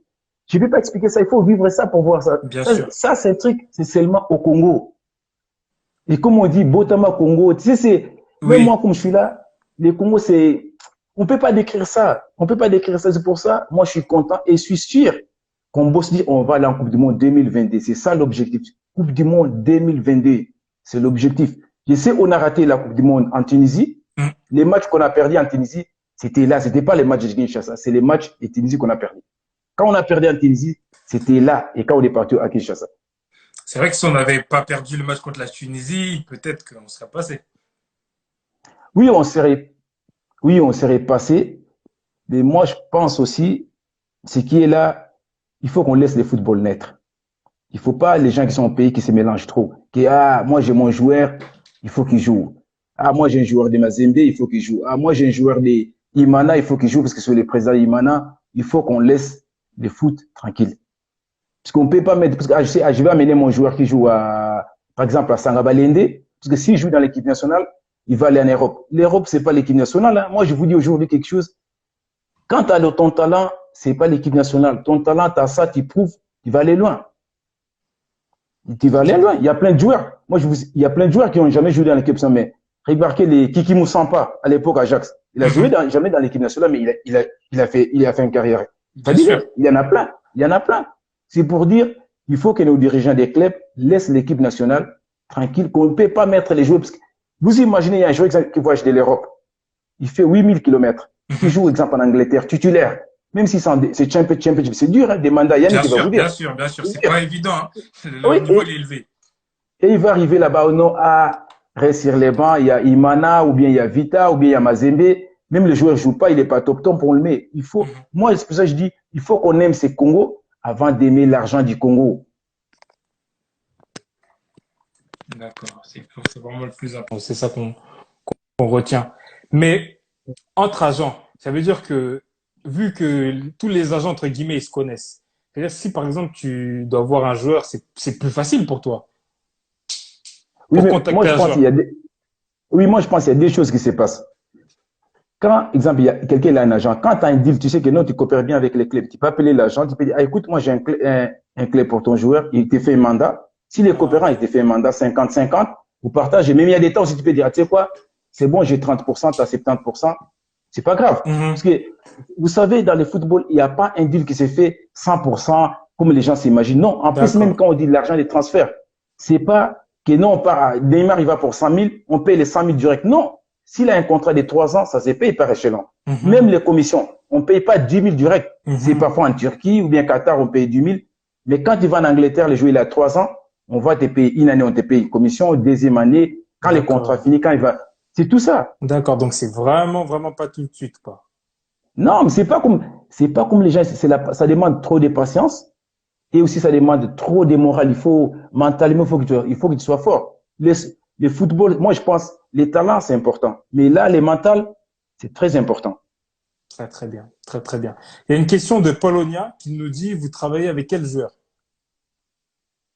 je ne peux pas expliquer ça. Il faut vivre ça pour voir ça. Bien sûr. Ça c'est un truc, c'est seulement au Congo. Et comme on dit, Botama Congo, tu sais, c'est, même moi, Oui. comme je suis là, les Congo, c'est, on peut pas décrire ça. On peut pas décrire ça. C'est pour ça, moi, je suis content et je suis sûr qu'on bosse dire, on va aller en Coupe du Monde 2022. C'est ça l'objectif. Coupe du Monde 2022. C'est l'objectif. Je sais, on a raté la Coupe du Monde en Tunisie. Mhm. Les matchs qu'on a perdus en Tunisie, c'était là. C'était pas les matchs de Kinshasa. C'est les matchs de Tunisie qu'on a perdus. Quand on a perdu en Tunisie, c'était là. Et quand on est parti à Kinshasa. C'est vrai que si on n'avait pas perdu le match contre la Tunisie, peut-être qu'on serait passé. Oui, on serait passé. Mais moi, je pense aussi, ce qui est là, il faut qu'on laisse le football naître. Il ne faut pas les gens qui sont au pays qui se mélangent trop. Qui, ah, moi j'ai mon joueur, il faut qu'il joue. Ah, moi j'ai un joueur de Mazembe, il faut qu'il joue. Ah, moi j'ai un joueur de Imana, il faut qu'il joue parce que c'est le président Imana. Il faut qu'on laisse le foot tranquille. Parce qu'on ne peut pas mettre, parce que ah, je sais, ah, je vais amener mon joueur qui joue par exemple à Sangabalende, parce que s'il joue dans l'équipe nationale, il va aller en Europe. L'Europe, c'est pas l'équipe nationale. Hein. Moi, je vous dis aujourd'hui quelque chose. Quand tu as ton talent, c'est pas l'équipe nationale. Ton talent, tu as ça, tu prouves, tu vas aller loin. Tu vas aller loin. Il y a plein de joueurs. Il y a plein de joueurs qui n'ont jamais joué dans l'équipe nationale. Mais remarquez les Kiki Moussampa à l'époque à Ajax. Il a joué Mhm. jamais dans l'équipe nationale, mais il a fait une carrière. Bien C'est-à-dire, sûr. il y en a plein. Il y en a plein. C'est pour dire, il faut que nos dirigeants des clubs laissent l'équipe nationale tranquille, qu'on ne peut pas mettre les joueurs. Parce que vous imaginez, il y a un joueur qui voyage de l'Europe. Il fait 8000 kilomètres. Qui Mhm. joue, exemple, en Angleterre, titulaire. Même si c'est championship, c'est dur, hein, des mandats. Yannick, Bien il va vous sûr, bien dire. sûr, bien sûr. C'est C'est dur. pas évident, hein. Le Oui, niveau, il est élevé. et il va arriver là-bas, ou non, à rester sur les bancs, il y a Imana, ou bien il y a Vita, ou bien il y a Mazembe. Même le joueur ne joue pas, il n'est pas top top pour le mettre. Il faut, Mhm. moi, c'est pour ça que je dis, il faut qu'on aime ces Congos avant d'aimer l'argent du Congo. D'accord. C'est vraiment le plus important. C'est ça qu'on retient. Mais entre agents, ça veut dire que, vu que tous les agents, entre guillemets, ils se connaissent, c'est-à-dire si par exemple tu dois voir un joueur, c'est plus facile pour toi, Oui, pour mais moi, contacter je un pense qu'il y joueur. a des, oui, moi, je pense qu'il y a des choses qui se passent. Quand, exemple, il y a quelqu'un, il a un agent. Quand tu as un deal, tu sais que non, tu coopères bien avec les clubs. Tu peux appeler l'agent, tu peux dire, ah, écoute, moi, j'ai un club pour ton joueur, il te fait un mandat. Si les coopérants, Ah, il te fait un mandat 50-50, vous partagez. Même il y a des temps où tu peux dire, ah, tu sais quoi, c'est bon, j'ai 30%, tu as 70%. C'est pas grave. mhm. Parce que, vous savez, dans le football, il n'y a pas un deal qui se fait 100% comme les gens s'imaginent. Non, en plus, même D'accord. quand on dit de l'argent des transferts, c'est pas que non, on part à Neymar, il va pour 100 000, on paye les 100 000 direct. Non. S'il a un contrat de 3 ans, ça se paye par échelon. Même Mhm. les commissions, on ne paye pas 10 000 direct. C'est Mhm. parfois en Turquie ou bien Qatar, on paye 10 000. Mais quand tu vas en Angleterre, le joueur, il a 3 ans, on va te payer une année, on te paye une commission, deuxième année, quand le contrat D'accord. finit, quand il va. C'est tout ça. D'accord. Donc c'est vraiment, vraiment pas tout de suite, quoi. Non, mais c'est pas comme les gens, ça demande trop de patience et aussi ça demande trop de morale. Il faut, mentalement, il faut que tu sois fort. Le football, moi je pense, les talents c'est important. Mais là, les mentales, c'est très important. Très, très bien. Très, très bien. Il y a une question de Polonia qui nous dit, vous travaillez avec quel joueur?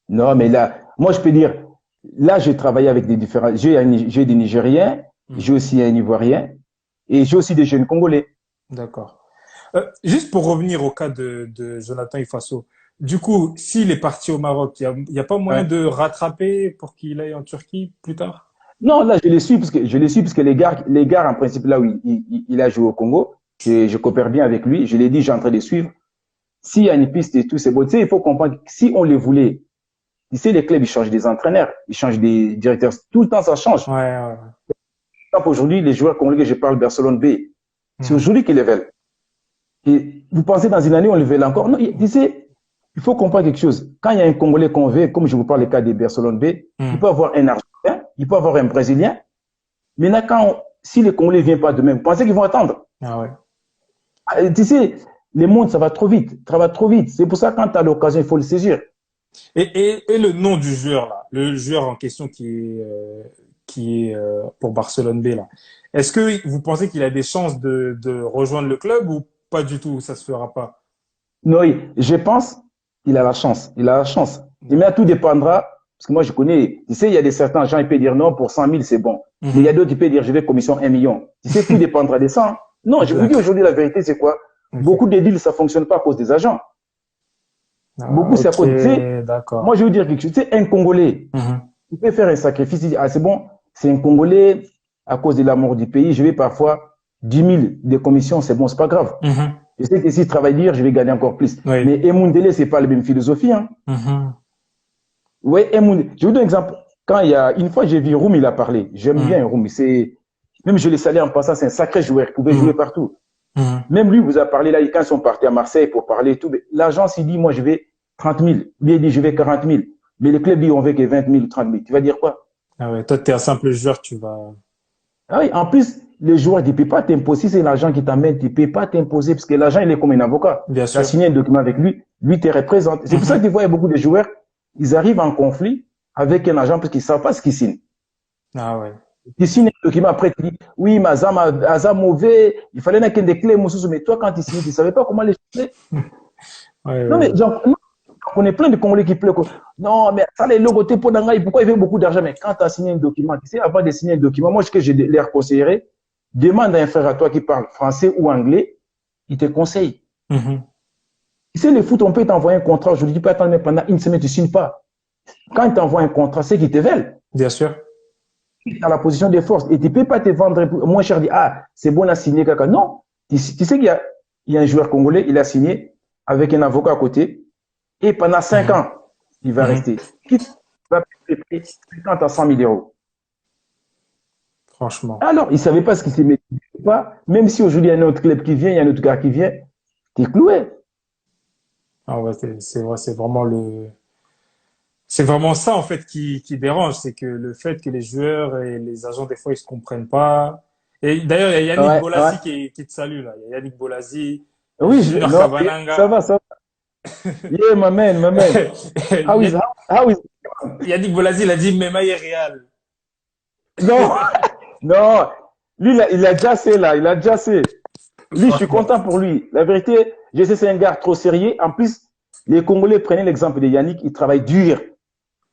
Non, mais là, moi je peux dire, là j'ai travaillé avec des différents, j'ai des Nigériens, j'ai Mhm. aussi un Ivoirien et j'ai aussi des jeunes Congolais. D'accord. Juste pour revenir au cas de Jonathan Ifasso, du coup, s'il est parti au Maroc, il y a pas moyen Ouais. de rattraper pour qu'il aille en Turquie plus tard? Non, là, je les suis parce que les gars, en principe, là où il a joué au Congo, je coopère bien avec lui. Je l'ai dit, j'ai en train de suivre. S'il y a une piste et tout, c'est bon. Tu sais, il faut comprendre que si on les voulait, tu sais, les clubs, ils changent des entraîneurs, ils changent des directeurs. Tout le temps, ça change. Ouais, ouais, ouais. Par exemple, aujourd'hui, les joueurs congolais que je parle, Barcelone B, c'est Mhm. aujourd'hui qu'ils les veulent. Et vous pensez dans une année, on les veut encore? Non, tu sais, il faut comprendre quelque chose. Quand il y a un Congolais qu'on veut, comme je vous parle le cas des Barcelone B, il peut avoir un Argentin, il peut avoir un Brésilien. Maintenant, si les Congolais ne viennent pas demain, vous pensez qu'ils vont attendre? Ah ouais. Tu sais, le monde, ça va trop vite. Ça va trop vite. C'est pour ça, quand tu as l'occasion, il faut le saisir. Et le nom du joueur, là, le joueur en question qui est pour Barcelone B, là. Est-ce que vous pensez qu'il a des chances de rejoindre le club ou pas du tout, ça se fera pas? Non, je pense qu'il a la chance. Il a la chance. Mais tout dépendra, parce que moi, je connais, tu sais, il y a des certains gens, ils peuvent dire non, pour 100 000, c'est bon. Mais il y a d'autres qui peuvent dire, je vais commission 1 million. Tu sais, tout dépendra des 100. Non, je vous dis D'accord. aujourd'hui la vérité, c'est quoi? Ok. Beaucoup de deals, ça fonctionne pas à cause des agents. Ah, Beaucoup, c'est à ok, cause, tu sais, moi, d'accord. je vais vous dire quelque chose. Tu sais, un Congolais, Mhm. il peut faire un sacrifice. Il dit, ah, c'est bon, c'est un Congolais, à cause de l'amour du pays, je vais parfois 10 000 de commissions, c'est bon, c'est pas grave. Mhm. Je sais que si je travaille dur, je vais gagner encore plus. Oui. Mais Emundele, c'est pas la même philosophie, hein. Mhm. Oui, Emundele. Je vous donne un exemple. Quand il y a, une fois, j'ai vu Roum, il a parlé. J'aime Mhm. bien Roum. Même je l'ai salué en passant, c'est un sacré joueur. Il pouvait jouer Mhm. partout. Mhm. Même lui vous a parlé là, quand ils sont partis à Marseille pour parler et tout. L'agence, il dit, moi, je vais 30 000. Lui, il dit, je vais 40 000. Mais le club dit, on veut que 20 000 ou 30 000. Tu vas dire quoi? Ah ouais, toi, t'es un simple joueur, tu vas. Ah oui, en plus, le joueur ne peut pas t'imposer. Si c'est l'agent qui t'amène, tu ne peux pas t'imposer parce que l'agent, il est comme un avocat. Bien Tu as sûr. signé un document avec lui, lui te représente. C'est pour ça que Mhm. tu vois, il y a beaucoup de joueurs, ils arrivent en conflit avec un agent parce qu'ils ne savent pas ce qu'ils signent. Ah ouais. Tu signes un document, après tu dis, oui, mais Azam mauvais, il fallait qu'il y ait des clés, mais toi, quand tu signes, tu ne savais pas comment les changer. Ouais, Non, ouais, mais ouais. genre, on est plein de Congolais qui pleurent. Non, mais ça, les logos, pour Dangaï, pourquoi il veut beaucoup d'argent? Mais quand tu as signé un document, tu sais, avant de signer un document, moi, ce que je leur conseillerais, demande à un frère à toi qui parle français ou anglais, il te conseille. Mhm. Tu sais, le foot, on peut t'envoyer un contrat, je ne dis pas attendre pendant une semaine, tu ne signes pas. Quand ils t'envoient un contrat, c'est qu'ils te veulent. Bien sûr. Dans la position de force. Et tu ne peux pas te vendre moins cher, dire, ah, c'est bon à signer quelqu'un. Non. Tu sais qu'il y a un joueur congolais, il a signé avec un avocat à côté. Et pendant 5 Mhm. ans, il va Mhm. rester. Il va payer 50 à 100 000 euros. Franchement. Alors, il ne savait pas ce qu'il s'est mis. Pas, même si aujourd'hui, il y a un autre club qui vient, il y a un autre gars qui vient, tu es cloué. Ah ouais, c'est vrai, c'est vraiment ça, en fait, qui dérange. C'est que le fait que les joueurs et les agents, des fois, ils se comprennent pas. Et d'ailleurs, il y a Yannick Ouais, ouais. Bolazi qui te salue, là. Il y a Yannick Bolazi, Oui, Junior non, ça Kabananga. va, ça va. Yeah, my man, my man. Yann- How is, Yannick Bolazi, il a dit Memaye Real. non, non. Lui, il a déjà assez, là, il a déjà assez. Lui, je suis Franchement. content pour lui. La vérité, je sais, c'est un gars trop sérieux. En plus, les Congolais prenaient l'exemple de Yannick, il travaille dur.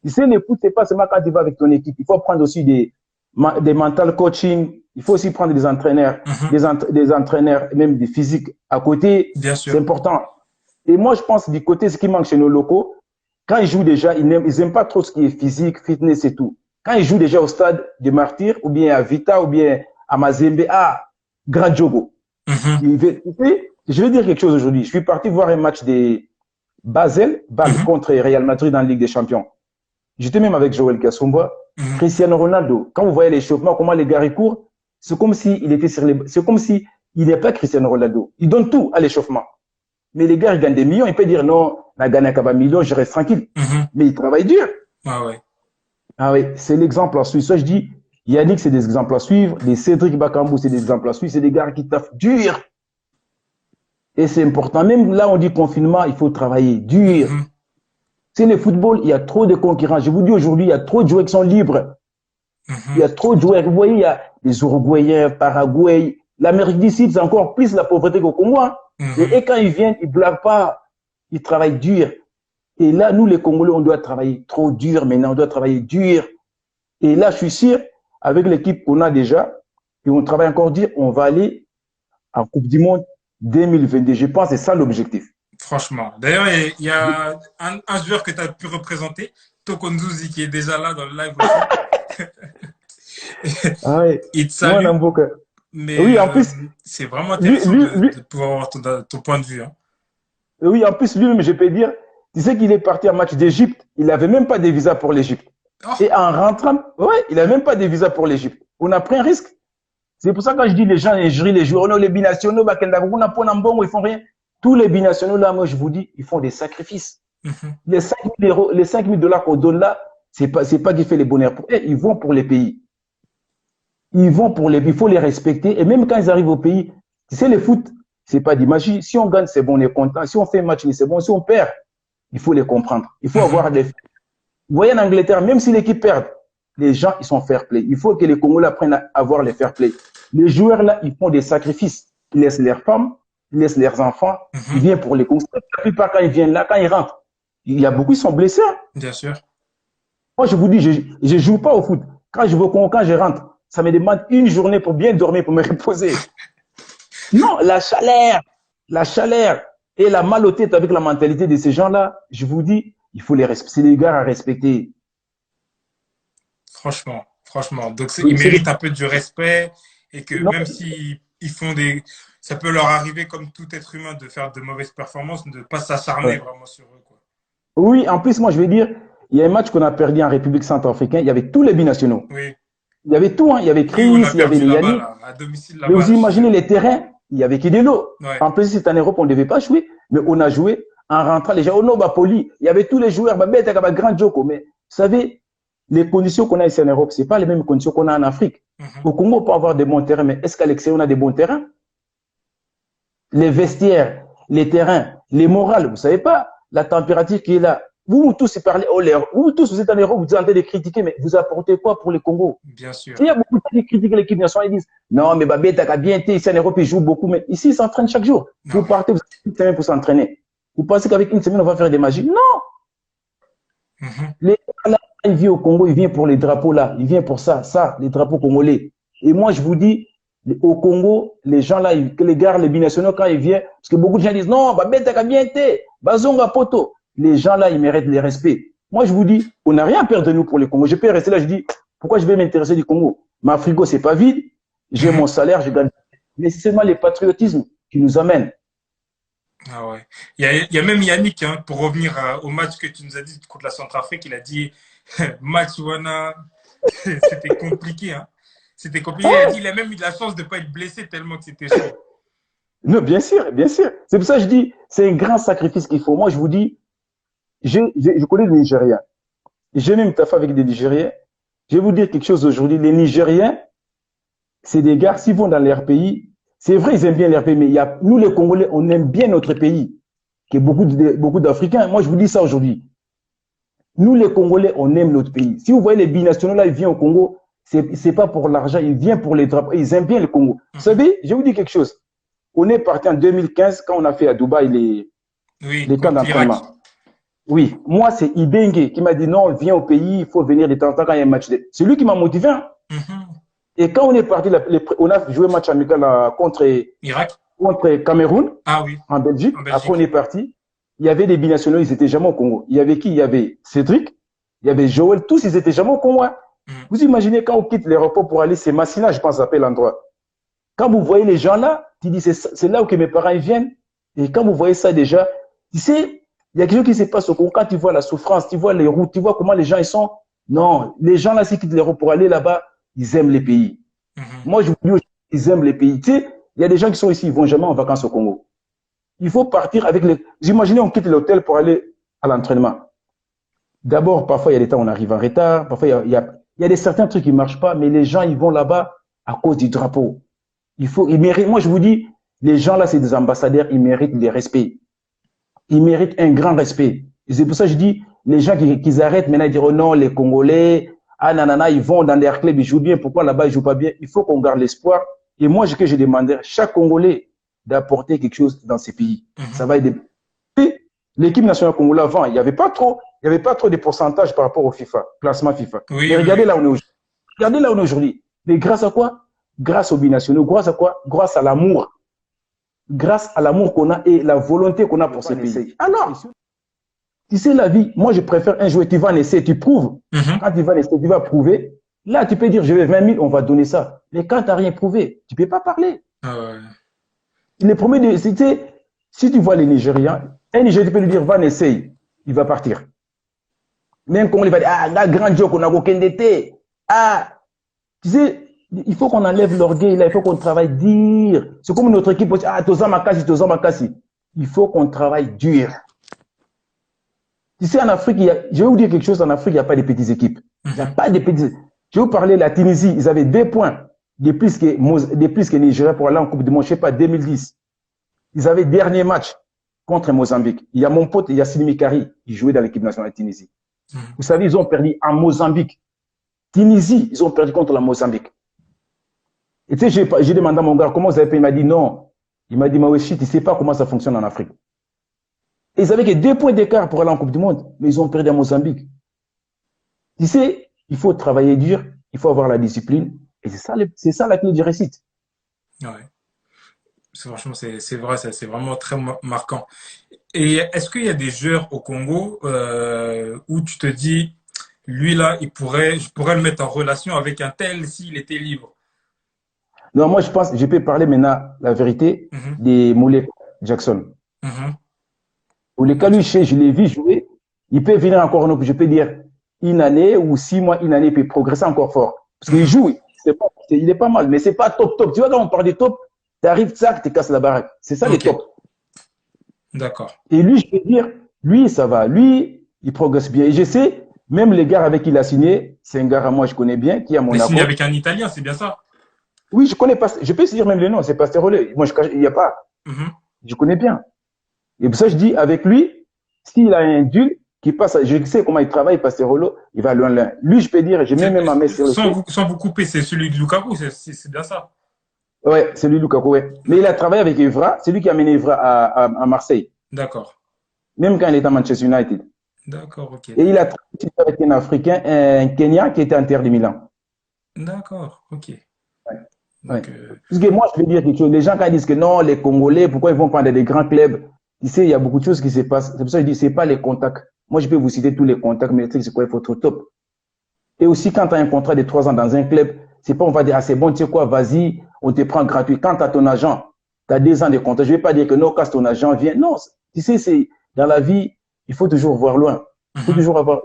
Tu sais, le foot, c'est pas seulement quand tu vas avec ton équipe. Il faut prendre aussi des mental coaching. Il faut aussi prendre des entraîneurs, Mhm. des entraîneurs, même des physiques à côté. Bien C'est sûr. important. Et moi, je pense du côté, ce qui manque chez nos locaux, quand ils jouent déjà, ils n'aiment pas trop ce qui est physique, fitness et tout. Quand ils jouent déjà au stade de Martyr, ou bien à Vita, ou bien à Mazembe, ah, Grand Jogo. Mhm. Je vais dire quelque chose aujourd'hui. Je suis parti voir un match de Basel, Bâle Mhm. contre Real Madrid en Ligue des Champions. J'étais même avec Joël Kassumba. Mhm. Cristiano Ronaldo, quand vous voyez l'échauffement, comment les gars ils courent, c'est comme s'il était sur les, c'est comme si il n'est pas Cristiano Ronaldo. Il donne tout à l'échauffement. Mais les gars, ils gagnent des millions. Ils peuvent dire non, on a gagné un million, je reste tranquille. Mhm. Mais ils travaillent dur. Ah ouais. Ah oui, c'est l'exemple à suivre. Ça, je dis, Yannick, c'est des exemples à suivre. Les Cédric Bakambu, c'est des exemples à suivre. C'est des gars qui taffent dur. Et c'est important. Même là, on dit confinement, il faut travailler dur. Mhm. C'est le football, il y a trop de concurrents. Je vous dis aujourd'hui, il y a trop de joueurs qui sont libres. Il y Mhm. a trop de joueurs. Vous voyez, il y a les Uruguayens, Paraguay. L'Amérique du Sud, c'est encore plus la pauvreté qu'au Congo. Mhm. Et quand ils viennent, ils ne blaguent pas. Ils travaillent dur. Et là, nous, les Congolais, on doit travailler trop dur maintenant. On doit travailler dur. Et là, je suis sûr, avec l'équipe qu'on a déjà, et on travaille encore dur, on va aller en Coupe du Monde 2022. Je pense que c'est ça l'objectif. Franchement. D'ailleurs, il y a un joueur que tu as pu représenter, Tokonzuzi, qui est déjà là dans le live aussi. Ah ouais. Il te Moi, salue, Namboka. mais Oui, en plus, c'est vraiment lui, intéressant lui, lui, de pouvoir avoir ton point de vue. Hein. oui, en plus, lui-même, je peux dire, tu sais qu'il est parti en match d'Égypte. Il n'avait même pas de visa pour l'Égypte. Oh, Et en rentrant, ouais, il n'avait même pas de visa pour l'Égypte. On a pris un risque. C'est pour ça que quand je dis les gens, les jurys, les joueurs, les binationaux, ils font rien. Tous les binationaux, là, moi, je vous dis, ils font des sacrifices. Mhm. Les 5 000 euros, les 5 000 dollars qu'on donne là, c'est pas qui fait les bonheurs pour eux. Ils vont pour les pays. Ils vont pour les pays. Il faut les respecter. Et même quand ils arrivent au pays, tu sais, le foot, c'est pas d'imaginer. Si on gagne, c'est bon, on est content. Si on fait un match, c'est bon. Si on perd, il faut les comprendre. Il faut Mhm. avoir des. Vous voyez, en Angleterre, même si l'équipe perd, les gens, ils sont fair play. Il faut que les Congolais apprennent à avoir les fair play. Les joueurs, là, ils font des sacrifices. Ils laissent leurs femmes, ils laissent leurs enfants. Ils Mhm. viennent pour les Congolais. La plupart, quand ils viennent là, quand ils rentrent, il y a beaucoup qui sont blessés. Bien sûr. Moi, je vous dis, je joue pas au foot. Quand je vais au Congo, quand je rentre, ça me demande une journée pour bien dormir, pour me reposer. Non, la chaleur et la mal au tête avec la mentalité de ces gens-là, je vous dis, il faut les respecter. C'est des gars à respecter. Franchement, franchement. Donc, ils Oui, c'est des... méritent un peu du respect et que non, même si ils font des, ça peut leur arriver comme tout être humain de faire de mauvaises performances, de ne pas s'acharner ouais. vraiment sur eux, quoi. Oui, en plus, moi, je vais dire, il y a un match qu'on a perdu en République centrafricaine. Il y avait tous les binationaux. Oui, Il y avait tout, hein. Il y avait oui, on Chris, a il y avait perdu les là-bas, Yannick. là, à domicile Mais là-bas. vous imaginez les terrains, il y avait Kidelo. Ouais, En plus, c'est en Europe, on ne devait pas jouer, mais on a joué en rentrant. Les gens, oh non, bah, Poli, il y avait tous les joueurs, bah, bête, bah, grand Joko. Mais vous savez, les conditions qu'on a ici en Europe, ce n'est pas les mêmes conditions qu'on a en Afrique. mhm, Au Congo, on peut avoir des bons terrains, mais est-ce qu'à l'extérieur, on a des bons terrains? Les vestiaires, les terrains, les morales, vous ne savez pas la température qui est là. Vous tous, vous tous, vous êtes en Europe, vous êtes en train de critiquer, mais vous apportez quoi pour les Congo? bien Il y sûr. a beaucoup de gens qui critiquent l'équipe nationale, ils disent non, mais Babé, t'as bien été ici en Europe, il joue beaucoup, mais ici, il s'entraîne chaque jour. Non, Vous mais, partez, vous avez une semaine pour s'entraîner. Vous pensez qu'avec une semaine, on va faire des magies? Non! mhm, Les gens là, ils viennent au Congo, ils viennent pour les drapeaux là, ils viennent pour ça, les drapeaux congolais. Et moi, je vous dis, au Congo, les gens là, les gars, les binationaux, quand ils viennent, parce que beaucoup de gens disent non, Babé, t'as bien été, Bazonga Poto. Les gens là, ils méritent le respect. Moi, je vous dis, on n'a rien à perdre de nous pour les Congo. Je peux rester là, je dis, pourquoi je vais m'intéresser du Congo? Ma frigo, c'est pas vide, j'ai mhm. mon salaire, je gagne. Mais c'est seulement le patriotisme qui nous amène. Ah ouais. Il y a même Yannick, hein, pour revenir au match que tu nous as dit contre la Centrafrique, il a dit match Wana, c'était compliqué, hein. C'était compliqué. Il a dit il a même eu de la chance de ne pas être blessé tellement que c'était chaud. Non, bien sûr, bien sûr. C'est pour ça que je dis, c'est un grand sacrifice qu'il faut. Moi, je vous dis, je connais les Nigériens. J'ai même taffé avec des Nigériens. Je vais vous dire quelque chose aujourd'hui. Les Nigériens, c'est des gars, s'ils vont dans leur pays, c'est vrai, ils aiment bien leur pays, mais nous, les Congolais, on aime bien notre pays, que beaucoup d'Africains. Moi, je vous dis ça aujourd'hui. Nous, les Congolais, on aime notre pays. Si vous voyez les binationaux là, ils viennent au Congo, c'est pas pour l'argent, ils viennent pour les drapeaux. Ils aiment bien le Congo. Vous Mhm. savez, je vais vous dire quelque chose. On est parti en 2015 quand on a fait à Dubaï Oui, les camps contre d'entraînement. l'Irak. Oui, moi, c'est Ibengue qui m'a dit non, viens au pays, il faut venir de temps en temps quand il y a un match. C'est lui qui m'a motivé, hein. Mhm. Et quand on est parti, on a joué un match amical Irak? contre Cameroun, Ah oui, en Belgique. en Après, on Belgique. est parti. Il y avait des binationaux, ils étaient jamais au Congo. Il y avait qui? Il y avait Cédric, il y avait Joël, tous, ils étaient jamais au Congo, hein. Mhm. Vous imaginez quand on quitte l'aéroport pour aller, c'est Massina, je pense, s'appelle l'endroit. Quand vous voyez les gens là, tu dis, c'est là où que mes parents ils viennent. Et quand vous voyez ça déjà, tu sais, il y a quelque chose qui se passe au Congo. Quand tu vois la souffrance, tu vois les routes, tu vois comment les gens ils sont. Non, les gens là, s'ils quittent les routes pour aller là-bas, ils aiment les pays. Mhm. Moi, je vous dis, ils aiment les pays. Tu sais, il y a des gens qui sont ici, ils vont jamais en vacances au Congo. Il faut partir avec les. Vous imaginez, on quitte l'hôtel pour aller à l'entraînement. D'abord, parfois, il y a des temps où on arrive en retard. Parfois, il y a des certains trucs qui ne marchent pas, mais les gens, ils vont là-bas à cause du drapeau. Ils méritent, moi, je vous dis, les gens là, c'est des ambassadeurs, ils méritent des respects. Ils méritent un grand respect. Et c'est pour ça que je dis, les gens qui arrêtent maintenant, ils diront oh non, les Congolais, ah nanana, ils vont dans leur club, ils jouent bien, pourquoi là-bas, ils jouent pas bien? Il faut qu'on garde l'espoir. Et moi, ce que je demandais, chaque Congolais d'apporter quelque chose dans ces pays. Mhm. Ça va aider. L'équipe nationale congolaise avant, il y avait pas trop de pourcentage par rapport au FIFA, classement FIFA. Oui, Mais oui, regardez oui. là où on est aujourd'hui. Regardez là où on est aujourd'hui. Mais grâce à quoi? Grâce aux binationaux. Grâce à quoi? Grâce à l'amour. Grâce à l'amour qu'on a et la volonté qu'on a pour ces pays. Alors, tu sais, la vie, moi, je préfère un joueur, tu vas en essayer, tu prouves. Mhm. Quand tu vas en essayer, tu vas prouver. Là, tu peux dire, je vais 20 000, on va donner ça. Mais quand tu n'as rien prouvé, tu ne peux pas parler. Ah ouais. Les premiers, si tu vois les Nigériens, un Nigérien, tu peux lui dire, va en essayer, il va partir. Même quand on va dire, ah, là, grand joke, on a aucun d'été. Ah, tu sais, il faut qu'on enlève l'orgueil, là, il faut qu'on travaille dur. C'est comme notre équipe, ah, Toza Makasi. Il faut qu'on travaille dur. Tu sais, en Afrique, je vais vous dire quelque chose, en Afrique, il n'y a pas de petites équipes. Il n'y a Mhm. pas de petites. Je vais vous parler de la Tunisie, ils avaient 2 points de plus que Nigeria pour aller en Coupe du Monde, je ne sais pas, 2010. Ils avaient dernier match contre Mozambique. Il y a mon pote Yassine Mikari, qui jouait dans l'équipe nationale de Tunisie. Mhm. Vous savez, ils ont perdu en Mozambique. Tunisie, ils ont perdu contre la Mozambique. Et tu sais, j'ai demandé à mon gars, comment vous avez fait? Il m'a dit non. Il m'a dit, Maweshi, tu ne sais pas comment ça fonctionne en Afrique. Et ils avaient que 2 points d'écart pour aller en Coupe du Monde, mais ils ont perdu à Mozambique. Tu sais, il faut travailler dur, il faut avoir la discipline, et c'est ça la clé du réussite. Ouais. Franchement, c'est vrai, c'est vraiment très marquant. Et est-ce qu'il y a des joueurs au Congo où tu te dis, lui là, je pourrais le mettre en relation avec un tel s'il était libre? Non, moi, je pense, je peux parler maintenant la vérité Mhm. des Moulay Jackson. Mhm. Moulay lui, Ok. je l'ai vu jouer, il peut venir encore, je peux dire, une année ou 6 mois, une année, il peut progresser encore fort. Parce qu'il Mhm. joue, il est pas mal, mais c'est pas top, top. Tu vois, quand on parle de top, tu arrives, ça, tu casses la baraque. C'est ça, les Ok. tops. D'accord. Et lui, je peux dire, lui, ça va. Lui, il progresse bien. Et je sais, même les gars avec qui il a signé, c'est un gars à moi, je connais bien, qui est à Il est signé Monaco. avec un Italien, c'est bien ça? Oui, je connais pas, je peux dire même le nom, c'est Pasterole. Moi, il n'y a pas, Mhm. je connais bien. Et pour ça, je dis, avec lui, s'il a un deal qui passe, je sais comment il travaille, Pasterolo, il va loin loin. Lui, je peux dire, j'ai même ma main sur le feu. Sans vous couper, c'est celui de Lukaku, c'est bien ça? Ouais, c'est lui, Lukaku, ouais. Mais il a D'accord. travaillé avec Evra, c'est lui qui a amené Evra à Marseille, D'accord. même quand il était à Manchester United. D'accord, ok. Et il a travaillé avec un Africain, un Kenyan qui était à Inter de Milan. D'accord, ok. Ouais. Donc, Parce que moi, je veux dire quelque chose. Les gens, quand ils disent que non, les Congolais, pourquoi ils vont prendre des grands clubs? Tu sais, il y a beaucoup de choses qui se passent. C'est pour ça que je dis, c'est pas les contacts. Moi, je peux vous citer tous les contacts, mais le truc, c'est quoi? Il faut être au top. Et aussi, quand tu as un contrat de 3 ans dans un club, c'est pas, on va dire, ah, c'est bon, tu sais quoi, vas-y, on te prend gratuit. Quand tu as ton agent, tu as 2 ans de contrat. Je vais pas dire que non, quand ton agent vient. Non, tu sais, c'est, dans la vie, il faut toujours voir loin. mhm. Il faut toujours voir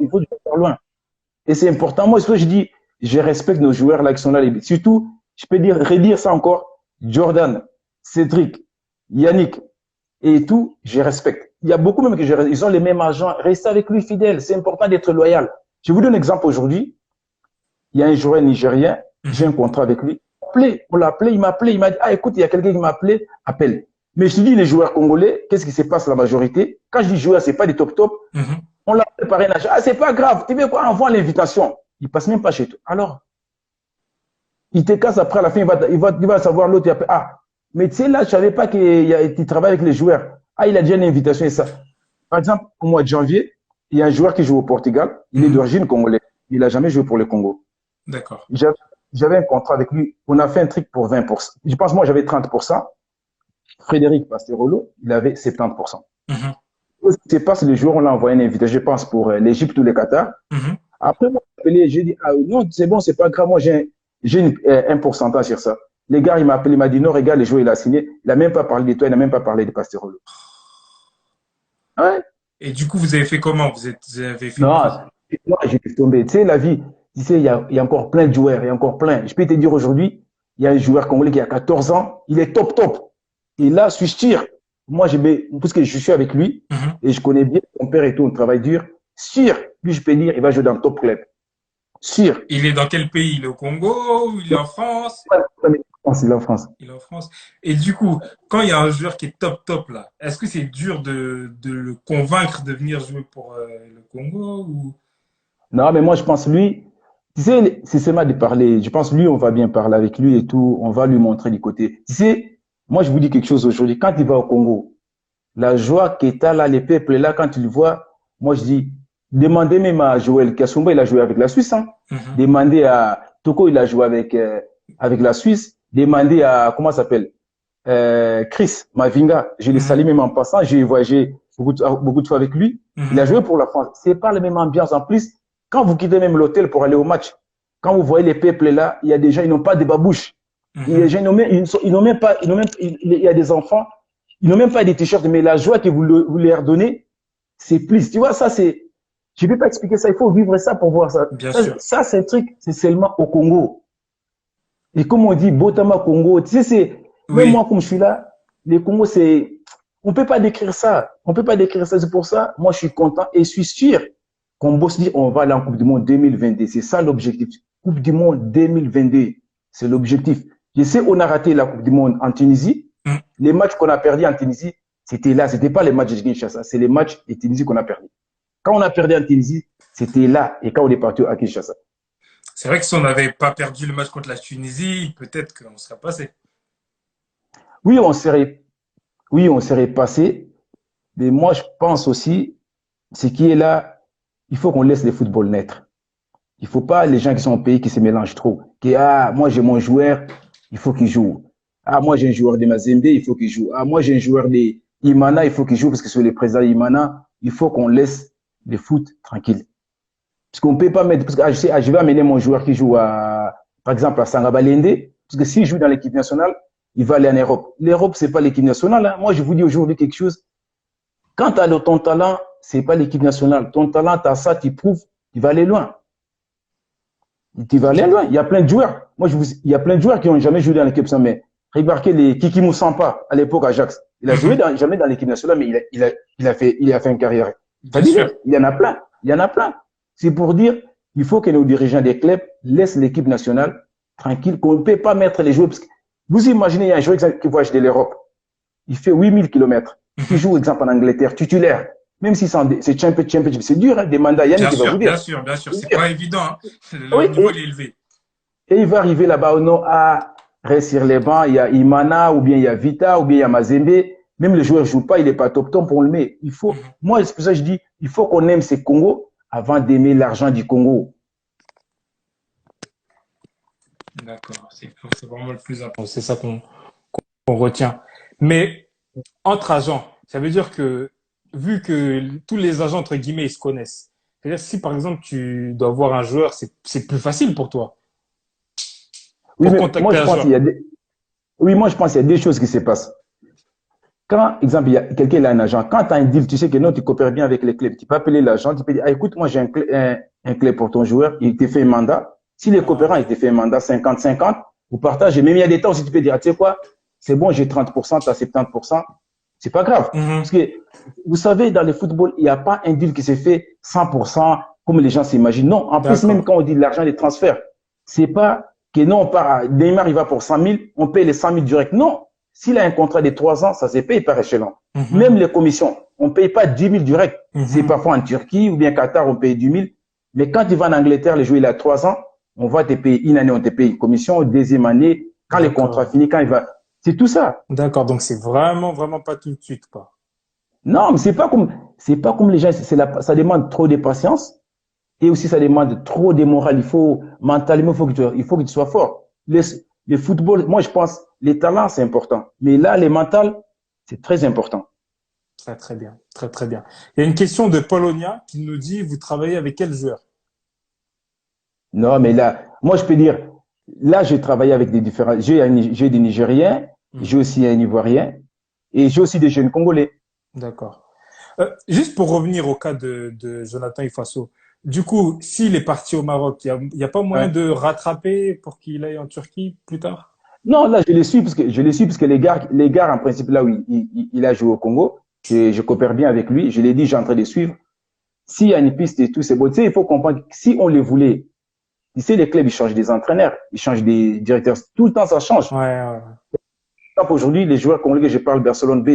loin. Et c'est important. Moi, ce que je dis, je respecte nos joueurs là qui sont là. Surtout, je peux dire, redire ça encore, Jordan, Cédric, Yannick et tout, je respecte. Il y a beaucoup même que ils ont les mêmes agents. Restez avec lui fidèle. C'est important d'être loyal. Je vous donne un exemple aujourd'hui. Il y a un joueur nigérien, j'ai un Mhm. contrat avec lui. On l'a appelé, il m'a appelé, il m'a dit, ah écoute, il y a quelqu'un qui m'a appelé, appelle. Mais je te dis, les joueurs congolais, qu'est-ce qui se passe la majorité? Quand je dis joueurs, c'est pas des top top. Mhm. On l'a préparé un agent. Ah, c'est pas grave. Tu veux quoi? Envoie l'invitation. Il passe même pas chez toi. Alors, il te casse après, à la fin, il va savoir l'autre. Ah, mais tu sais, là, je savais pas qu'il travaille avec les joueurs. Ah, il a déjà une invitation et ça. Par exemple, au mois de janvier, il y a un joueur qui joue au Portugal. Il est Mhm. d'origine congolaise. Il a jamais joué pour le Congo. D'accord. J'avais un contrat avec lui. On a fait un truc pour 20%. Je pense, moi, j'avais 30%. Frédéric Pasterolo, il avait 70%. Mhm. Ce qui se passe, le jour, on l'a envoyé une invitation, je pense, pour l'Égypte ou le Qatar. Mhm. Après, moi, j'ai dit, ah non, c'est bon, c'est pas grave, moi, j'ai un pourcentage sur ça. Les gars, il m'a appelé, il m'a dit, non, regarde, les joueurs, il a signé. Il n'a même pas parlé de toi, il n'a même pas parlé de Pasterolo. Ouais. Et du coup, vous avez fait comment? Vous avez fait Non, quoi? moi, j'ai tombé. Tu sais, la vie, tu sais, il y a encore plein de joueurs, il y a encore plein. Je peux te dire aujourd'hui, il y a un joueur congolais qui a 14 ans, il est top, top. Et là, suis-je tire. Moi, puisque je suis avec lui Mhm. et je connais bien son père et tout, on travaille dur. Sûr, lui, je peux dire, il va jouer dans le top club. Sûr. Il est dans quel pays? Il est au Congo? Il est en France? C'est la France. Il est en France. Et du coup, quand il y a un joueur qui est top top là, est-ce que c'est dur de le convaincre de venir jouer pour le Congo ou... Non, mais moi, je pense, lui, tu sais, c'est seulement de parler. Je pense, lui, on va bien parler avec lui et tout. On va lui montrer du côté. Tu sais, moi, je vous dis quelque chose aujourd'hui. Quand il va au Congo, la joie que tu as là, les peuples là, quand tu le vois, moi, je dis, demandez même à Joël Kassumba, il a joué avec la Suisse, hein. Mhm. Demandez à Toko, il a joué avec la Suisse. Demandez à, comment ça s'appelle? Chris Mavinga. Je le salue Mhm. même en passant. J'ai voyagé beaucoup de fois avec lui. Il a Mhm. joué pour la France. C'est pas la même ambiance. En plus, quand vous quittez même l'hôtel pour aller au match, quand vous voyez les peuples là, il y a des gens, ils n'ont pas de babouches. Les Mhm. gens, ils n'ont même pas, il y a des enfants, ils n'ont même pas des t-shirts, mais la joie que vous leur donnez, c'est plus. Tu vois, ça, je ne peux pas expliquer ça. Il faut vivre ça pour voir ça. Bien sûr. Ça c'est un truc, c'est seulement au Congo. Et comme on dit, Botama Congo, tu sais, même moi, Oui. comme je suis là, les Congo, c'est, On peut pas décrire ça. On peut pas décrire ça. C'est pour ça, moi, je suis content et je suis sûr qu'on bosse dire on va aller en Coupe du Monde 2022. C'est ça l'objectif. Coupe du Monde 2022. C'est l'objectif. Je sais, on a raté la Coupe du Monde en Tunisie. Mm. Les matchs qu'on a perdus en Tunisie, c'était là. C'était pas les matchs de Kinshasa. C'est les matchs de Tunisie qu'on a perdus. Quand on a perdu en Tunisie, c'était là. Et quand on est parti à Kinshasa. C'est vrai que si on n'avait pas perdu le match contre la Tunisie, peut-être qu'on serait passé. Oui, on serait passé. Mais moi, je pense aussi, ce qui est là, il faut qu'on laisse le football naître. Il faut pas les gens qui sont au pays qui se mélangent trop. Moi j'ai mon joueur, il faut qu'il joue. Ah, moi j'ai un joueur de Mazembe, il faut qu'il joue. Ah, moi j'ai un joueur de Imana, il faut qu'il joue parce que c'est le président Imana. Il faut qu'on laisse le foot tranquille. Parce qu'on peut pas mettre, parce que je vais amener mon joueur qui joue par exemple, à Sangabalende, parce que s'il joue dans l'équipe nationale, il va aller en Europe. L'Europe, c'est pas l'équipe nationale, hein. Moi, je vous dis aujourd'hui quelque chose. Quand tu as ton talent, c'est pas l'équipe nationale. Ton talent, tu as ça, tu prouves, tu vas aller loin. Tu vas aller loin. Il y a plein de joueurs. Il y a plein de joueurs qui n'ont jamais joué dans l'équipe nationale. Mais remarquez les Kiki Moussampa, à l'époque, à Ajax. Il a joué jamais dans l'équipe nationale, mais il a fait une carrière. C'est-à-dire, il y en a plein. Il y en a plein. C'est pour dire, il faut que nos dirigeants des clubs laissent l'équipe nationale tranquille, qu'on ne peut pas mettre les joueurs. Parce que vous imaginez, il y a un joueur qui voyage de l'Europe. Il fait 8000 kilomètres. Qui joue, exemple, en Angleterre, titulaire. Même si c'est championship, c'est dur, hein, des mandats. Yannick, il va vous dire. Bien sûr. C'est pas évident, hein. Oui, niveau est élevé. Et il va arriver là-bas, ou non, à rester sur les bancs, il y a Imana, ou bien il y a Vita, ou bien il y a Mazembe. Même le joueur ne joue pas, il n'est pas top pour on le met. Moi, c'est pour ça que je dis, il faut qu'on aime ces Congos avant d'aimer l'argent du Congo. D'accord, c'est vraiment le plus important. C'est ça qu'on retient. Mais entre agents, ça veut dire que vu que tous les agents, entre guillemets, ils se connaissent, c'est-à-dire si par exemple tu dois voir un joueur, c'est plus facile pour toi Oui, pour mais moi contacter je un pense qu'il joueur. y a oui, moi je pense qu'il y a des choses qui se passent. Quand, exemple, il y a quelqu'un qui a un agent, quand tu as un deal, tu sais que non, tu coopères bien avec les clubs. Tu peux appeler l'agent, tu peux dire, ah, écoute, moi j'ai un club pour ton joueur, il te fait un mandat. Si les coopérants, il te fait un mandat 50-50, vous partagez. Même il y a des temps où tu peux dire, ah, tu sais quoi, c'est bon, j'ai 30%, tu as 70%. C'est pas grave. Parce que, vous savez, dans le football, il n'y a pas un deal qui s'est fait 100% comme les gens s'imaginent. Non, en plus, même quand on dit l'argent des transferts, c'est pas que non, on part à Neymar, il va pour 100 000, on paye les 100 000 direct. Non. S'il a un contrat de 3 ans, ça se paye par échelon. Même les commissions, on ne paye pas 10 000 direct. C'est parfois en Turquie ou bien Qatar, on paye 10 000. Mais quand tu vas en Angleterre, le joueur, il a 3 ans, on va te payer une année, on te paye commission, deuxième année, quand le contrat finit, quand il va. C'est tout ça. D'accord, donc c'est vraiment pas tout de suite, quoi. Non, mais c'est pas comme les gens, ça demande trop de patience et aussi ça demande trop de morale. Mentalement, il faut que tu sois fort. Le football, moi je pense, les talents c'est important, mais là, les mentales, c'est très important. Très bien, très bien. Il y a une question de Polonia qui nous dit, vous travaillez avec quel joueur? Non, mais là, moi je peux dire, là j'ai travaillé avec des différents, j'ai des Nigériens, j'ai aussi un Ivoirien et j'ai aussi des jeunes Congolais. D'accord. Juste pour revenir au cas de Jonathan Ifasso, du coup, s'il est parti au Maroc, il y a pas moyen Ouais. de rattraper pour qu'il aille en Turquie plus tard? Non, là je les suis parce que les gars en principe là où il a joué au Congo, je coopère bien avec lui. Je l'ai dit, j'ai en train de suivre. S'il y a une piste et tout, c'est bon. Tu sais, il faut comprendre que si on les voulait, tu sais, les clubs, ils changent des entraîneurs, ils changent des directeurs. Tout le temps, ça change. Ouais. Par exemple, aujourd'hui, les joueurs congolais que je parle, Barcelone B,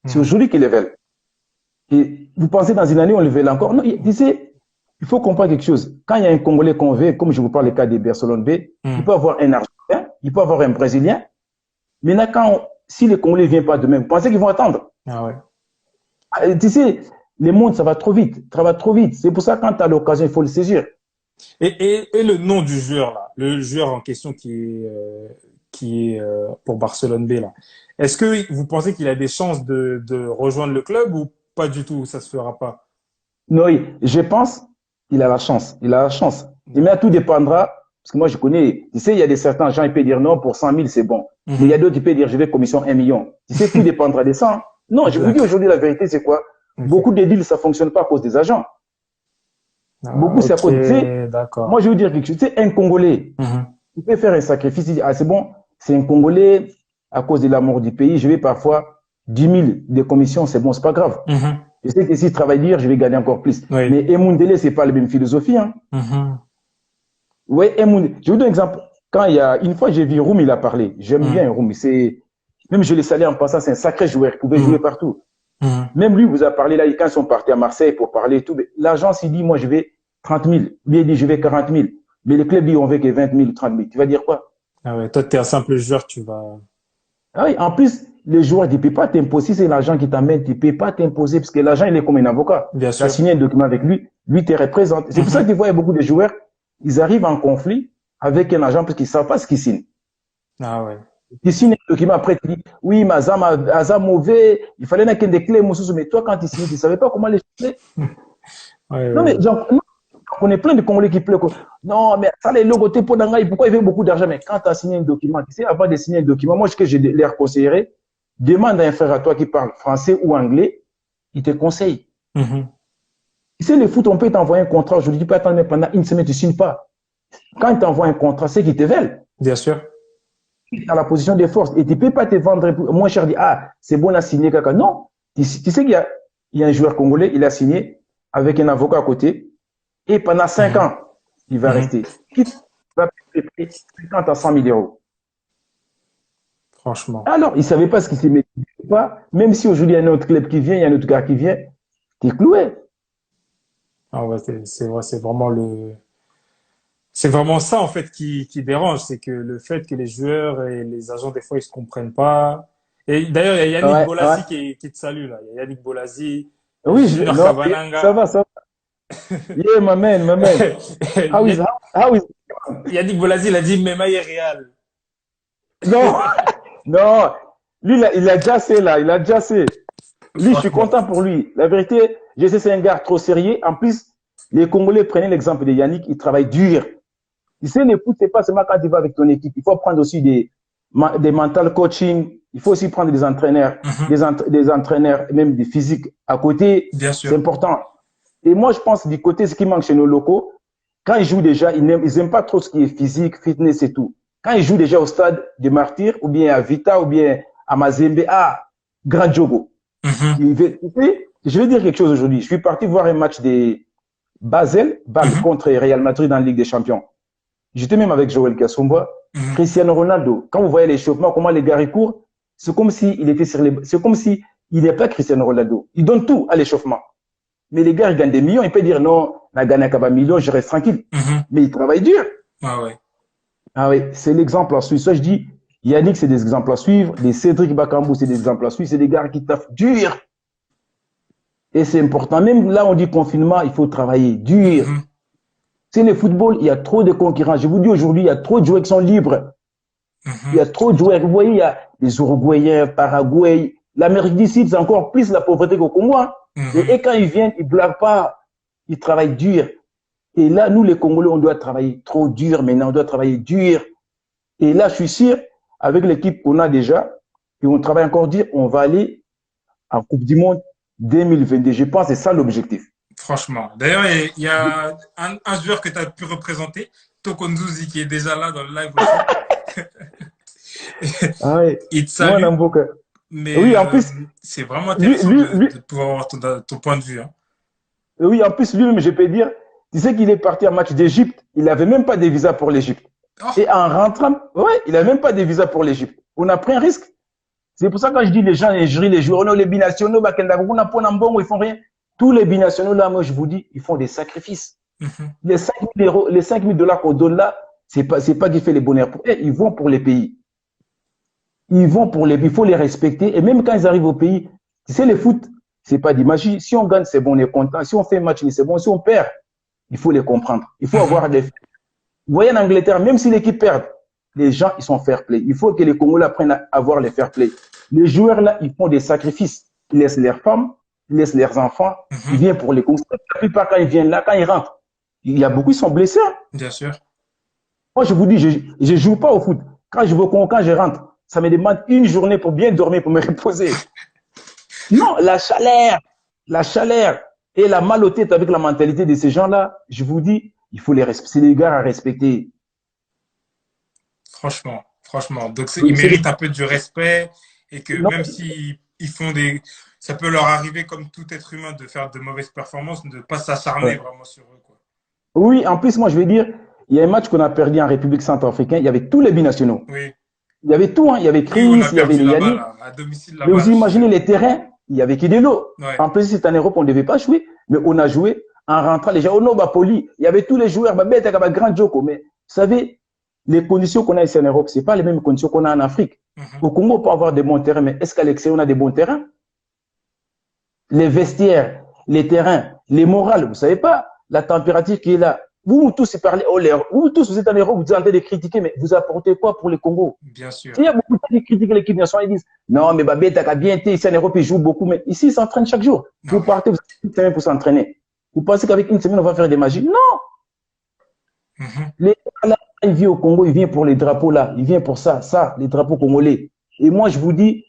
c'est aujourd'hui qu'ils les veulent. Et vous pensez dans une année, on les veut encore? Non, tu sais, il faut comprendre quelque chose. Quand il y a un Congolais qu'on veut, comme je vous parle le cas des Barcelone B, il peut avoir un Argentin, il peut avoir un Brésilien. Maintenant, si les Congolais ne viennent pas demain, vous pensez qu'ils vont attendre? Ah ouais. Tu sais, le monde, ça va trop vite. Ça va trop vite. C'est pour ça, quand tu as l'occasion, il faut le saisir. Et le nom du joueur, là, le joueur en question qui est pour Barcelone B, là. Est-ce que vous pensez qu'il a des chances de rejoindre le club ou pas du tout, ça se fera pas? Non, oui, je pense qu'il a la chance. Il a la chance. Et mais tout dépendra, parce que moi, je connais, tu sais, il y a des certains gens, ils peuvent dire non, pour 100 000, c'est bon. Mais il y a d'autres qui peuvent dire, je vais commission 1 million. Tu sais, tout dépendra de ça. Hein. Non, je vous dis aujourd'hui la vérité, c'est quoi? Beaucoup de deals, ça fonctionne pas à cause des agents. Beaucoup, c'est à cause. Tu sais, moi, je vais vous dire quelque chose. Tu sais, un Congolais, il peut faire un sacrifice. Il dit, ah, c'est bon, c'est un Congolais, à cause de l'amour du pays, je vais parfois 10 000 de commission, c'est bon, c'est pas grave. Mhm. Je sais que si je travaille dur, je vais gagner encore plus. Oui. Mais Emoundele, c'est pas la même philosophie. Hein. Mhm. Ouais, Emoundele. Je vous donne un exemple. Quand il y a une fois, j'ai vu Roum, il a parlé. J'aime Mhm. bien Roum. C'est même je l'ai salué en passant, c'est un sacré joueur. Il pouvait jouer Mhm. partout. Mhm. Même lui vous a parlé là, quand ils sont partis à Marseille pour parler et tout. L'agence, il dit, moi, je vais 30 000. Lui, il dit, je vais 40 000. Mais le club dit, on veut que 20 000, 30 000. Tu vas dire quoi? Ah ouais, toi, t'es un simple joueur, tu vas. Ah oui, en plus, les joueurs, ils ne peuvent pas t'imposer. Si c'est l'argent qui t'amène, tu ne peux pas t'imposer parce que l'agent, il est comme un avocat. Bien Tu as sûr. signé un document avec lui, lui te représente. C'est pour ça que Mhm. tu vois, il y a beaucoup de joueurs, ils arrivent en conflit avec un agent parce qu'ils ne savent pas ce qu'ils signent. Ah ouais. Tu signes un document, après tu dis, oui, mais Azam mauvais, il fallait qu'il y ait des clés, mais toi, quand tu signes, tu ne savais pas comment les changer. Ouais, Non, ouais, mais ouais. genre, on est plein de Congolais qui pleurent. Non, mais ça, les logos, pour Dangaï, pourquoi il veut beaucoup d'argent? Mais quand tu as signé un document, tu sais, avant de signer un document, moi, ce que je leur conseillerais, demande à un frère à toi qui parle français ou anglais, il te conseille. Mhm. Tu sais, le foot, on peut t'envoyer un contrat aujourd'hui, tu peux attendre pendant une semaine, tu ne signes pas. Quand ils t'envoient un contrat, c'est qu'ils te veulent. Bien sûr. Dans la position de force. Et tu ne peux pas te vendre moins cher, dire, ah, c'est bon, on a signé quelqu'un. Non. Tu sais qu'il y a un joueur congolais, il a signé avec un avocat à côté, et pendant 5 Mhm. ans, il va Mhm. rester. Quitte, il va payer 50 à 100 000 euros. Franchement. Alors, il ne savait pas ce qu'il s'est mis. Pas, même si aujourd'hui, il y a un autre club qui vient, il y a un autre gars qui vient, tu es cloué. Ah ouais, c'est vrai, c'est vraiment ça, en fait, qui dérange. C'est que le fait que les joueurs et les agents, des fois, ils se comprennent pas. Et d'ailleurs, il y a Yannick Ouais, ouais. Bolazi qui te salue, là. Il y a Yannick Bolazi, il y a Oui, Junior non, ça Kabananga. va, ça va. Yeah, my man, my man. How is, Yannick Bolazi, il a dit Mema est Real. non, non. Lui, il a déjà assez, là, il a déjà assez. Lui, je suis Franchement. content pour lui. La vérité, je sais, c'est un gars trop sérieux. En plus, les Congolais prenaient l'exemple de Yannick, il travaille dur. Tu sais, le foot, c'est pas seulement quand tu vas avec ton équipe. Il faut prendre aussi des mental coaching. Il faut aussi prendre des entraîneurs, Mhm. des entraîneurs, même des physiques à côté. Bien C'est sûr. important. Et moi, je pense du côté, ce qui manque chez nos locaux, quand ils jouent déjà, ils aiment pas trop ce qui est physique, fitness et tout. Quand ils jouent déjà au stade de Martyr, ou bien à Vita, ou bien à Mazembe, ah, Grand Jogo. Mhm. Je vais dire quelque chose aujourd'hui. Je suis parti voir un match de Basel, Bâle, Mhm. contre Real Madrid en Ligue des Champions. J'étais même avec Joël Kassumba. Mhm. Cristiano Ronaldo, quand vous voyez l'échauffement, comment les gars ils courent, c'est comme s'il était sur les, c'est comme si il n'est pas Cristiano Ronaldo. Il donne tout à l'échauffement. Mais les gars, ils gagnent des millions. Ils peuvent dire non, la gagne à millions, je reste tranquille. Mhm. Mais ils travaillent dur. Ah ouais. Ah oui, c'est l'exemple à suivre. Ça, je dis, Yannick, c'est des exemples à suivre. Les Cédric Bakambu, c'est des exemples à suivre. C'est des gars qui taffent dur. Et c'est important. Même là, on dit confinement, il faut travailler dur. Mhm. C'est le football, il y a trop de concurrence. Je vous dis aujourd'hui, il y a trop de joueurs qui sont libres. Il y Mhm. a trop de joueurs. Vous voyez, il y a les Uruguayens, Paraguay. L'Amérique du Sud, c'est encore plus la pauvreté qu'au Congo. Et Mhm. quand ils viennent, ils ne blaguent pas. Ils travaillent dur. Et là, nous, les Congolais, on doit travailler trop dur maintenant. On doit travailler dur. Et là, je suis sûr, avec l'équipe qu'on a déjà, et on travaille encore dur, on va aller en Coupe du Monde 2022. Je pense que c'est ça l'objectif. Franchement. D'ailleurs, il y a un joueur que tu as pu représenter, Toko Nzuzi, qui est déjà là dans le live aussi. Ah ouais. Il te Moi, salue, Namboka. mais Oui, en plus, c'est vraiment lui, intéressant lui, lui, de pouvoir avoir ton point de vue. Hein. oui, en plus, lui-même, je peux dire, tu sais qu'il est parti en match d'Égypte, il n'avait même pas de visa pour l'Égypte. Oh, Et en rentrant, ouais, il n'avait même pas de visa pour l'Égypte. On a pris un risque. C'est pour ça que quand je dis les gens, les jurys, les joueurs, les binationaux, ils font rien. Tous les binationaux, là, moi, je vous dis, ils font des sacrifices. mhm. Les 5 000 euros, les 5 000 dollars qu'on donne là, c'est pas qui fait les bonheurs pour eux. Ils vont pour les pays. Ils vont pour les pays. Il faut les respecter. Et même quand ils arrivent au pays, tu sais, le foot, c'est pas d'imaginer. Si on gagne, c'est bon, on est content. Si on fait un match, c'est bon. Si on perd, il faut les comprendre. Il faut Mhm. avoir des. Vous voyez, en Angleterre, même si l'équipe perd, les gens, ils sont fair play. Il faut que les Congolais apprennent à avoir les fair play. Les joueurs, là, ils font des sacrifices. Ils laissent leurs femmes, ils laissent leurs enfants. Ils Mhm. viennent pour les construire. La plupart, quand ils viennent là, quand ils rentrent, il y a beaucoup qui sont blessés. Bien sûr. Moi, je vous dis, je ne joue pas au foot. Quand je vais au Congo, quand je rentre, ça me demande une journée pour bien dormir, pour me reposer. Non, la chaleur et la mal aux têtes avec la mentalité de ces gens-là, je vous dis, il faut les respecter. C'est les gars à respecter. Franchement. Franchement. Donc, il Oui, c'est les... mérite un peu du respect et que Non, même si ils font des. Ça peut leur arriver, comme tout être humain, de faire de mauvaises performances, de ne pas s'acharner Ouais. vraiment sur eux, quoi. Oui, en plus, moi, je vais dire, il y a un match qu'on a perdu en République centrafricaine. Il y avait tous les binationaux. Oui. Il y avait tout, hein. Il y avait Oui, on Chris, a il y avait perdu les là-bas, Yannick. là, à domicile Mais là-bas, vous là, chez imaginez eux. les terrains, il y avait Kidelo. Ouais. En plus, c'est en Europe, on ne devait pas jouer, mais on a joué en rentrant. Les gens, oh non, bah, poli. Il y avait tous les joueurs, bah, bête, bah, grand Joko. Mais vous savez, les conditions qu'on a ici en Europe, ce n'est pas les mêmes conditions qu'on a en Afrique. Mhm. Au Congo, on peut avoir des bons terrains, mais est-ce qu'à l'extérieur, on a des bons terrains? Les vestiaires, les terrains, les morales, vous ne savez pas la température qui est là. Vous tous parlez, oh, vous tous, vous êtes en Europe, vous êtes en train de critiquer, mais vous apportez quoi pour le Congo? Bien sûr. Il y a beaucoup de gens qui critiquent l'équipe nationale, ils disent non, mais Babé, t'as bien été ici en Europe, ils jouent beaucoup, mais ici, ils s'entraînent chaque jour. Vous Non. partez, vous avez une semaine pour s'entraîner. Vous pensez qu'avec une semaine, on va faire des magies? Non! Mhm. Les gens là, ils viennent au Congo, ils viennent pour les drapeaux là, ils viennent pour ça, les drapeaux congolais. Et moi, je vous dis,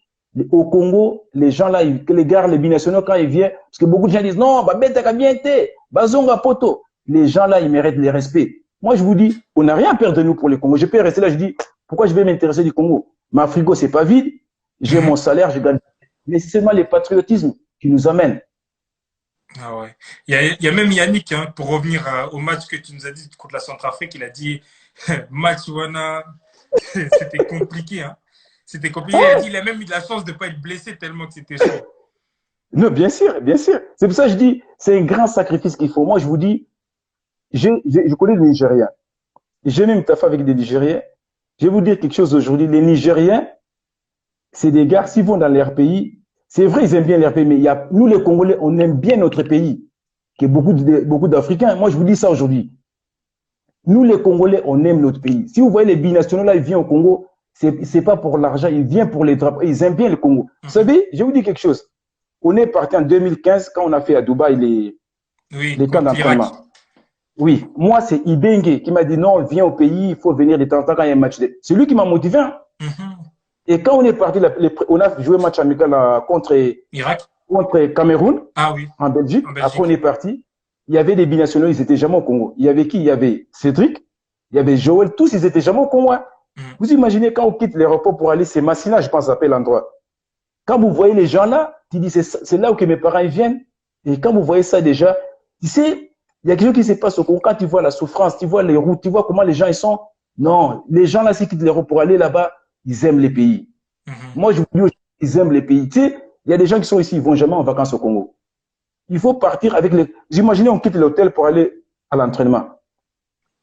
au Congo, les gens là, les gars, les binationaux, quand ils viennent, parce que beaucoup de gens disent non, Babé, t'as bien été, Bazonga Poto. Les gens là, ils méritent le respect. Moi, je vous dis, on n'a rien à perdre de nous pour le Congo. Je peux rester là, je dis, pourquoi je vais m'intéresser du Congo? Ma frigo, c'est pas vide. J'ai Mhm. mon salaire, je gagne. Mais c'est seulement le patriotisme qui nous amène. Ah ouais. Il y a même Yannick, hein, pour revenir au match que tu nous as dit contre la Centrafrique, il a dit match Wana, c'était compliqué, hein. C'était compliqué. Il a dit il a même eu de la chance de ne pas être blessé tellement que c'était chaud. Non, bien sûr, bien sûr. C'est pour ça que je dis, c'est un grand sacrifice qu'il faut. Moi, je vous dis, je connais les Nigériens. J'ai même taffé avec des Nigériens. Je vais vous dire quelque chose aujourd'hui. Les Nigériens, c'est des gars, s'ils vont dans leur pays, c'est vrai, ils aiment bien leur pays, mais nous, les Congolais, on aime bien notre pays, que beaucoup d'Africains. Moi, je vous dis ça aujourd'hui. Nous, les Congolais, on aime notre pays. Si vous voyez les binationaux là, ils viennent au Congo, c'est pas pour l'argent, ils viennent pour les drapeaux. Ils aiment bien le Congo. Vous Mhm. savez, je vais vous dire quelque chose. On est parti en 2015 quand on a fait à Dubaï Oui, les camps contre l'Irak. d'entraînement. Oui, moi, c'est Ibengue qui m'a dit non, viens au pays, il faut venir de temps en temps quand il y a un match. C'est lui qui m'a motivé, hein. Mhm. Et quand on est parti, on a joué match amical Irak? contre Cameroun Ah oui, en Belgique. en Après, on Belgique. est parti. Il y avait des binationaux, ils étaient jamais au Congo. Il y avait qui? Il y avait Cédric, il y avait Joël, tous ils étaient jamais au Congo, hein. Mhm. Vous imaginez quand on quitte l'aéroport pour aller, c'est Massina, je pense, ça s'appelle l'endroit. Quand vous voyez les gens là, tu dis, c'est là où que mes parents ils viennent. Et quand vous voyez ça déjà, tu sais, il y a quelque chose qui se passe au Congo. Quand tu vois la souffrance, tu vois les routes, tu vois comment les gens ils sont. Non, les gens là, s'ils quittent l'aéroport pour aller là-bas, ils aiment les pays. Mhm. Moi, je vous dis, ils aiment les pays. Tu sais, il y a des gens qui sont ici, ils vont jamais en vacances au Congo. Il faut partir avec les. Vous imaginez, on quitte l'hôtel pour aller à l'entraînement.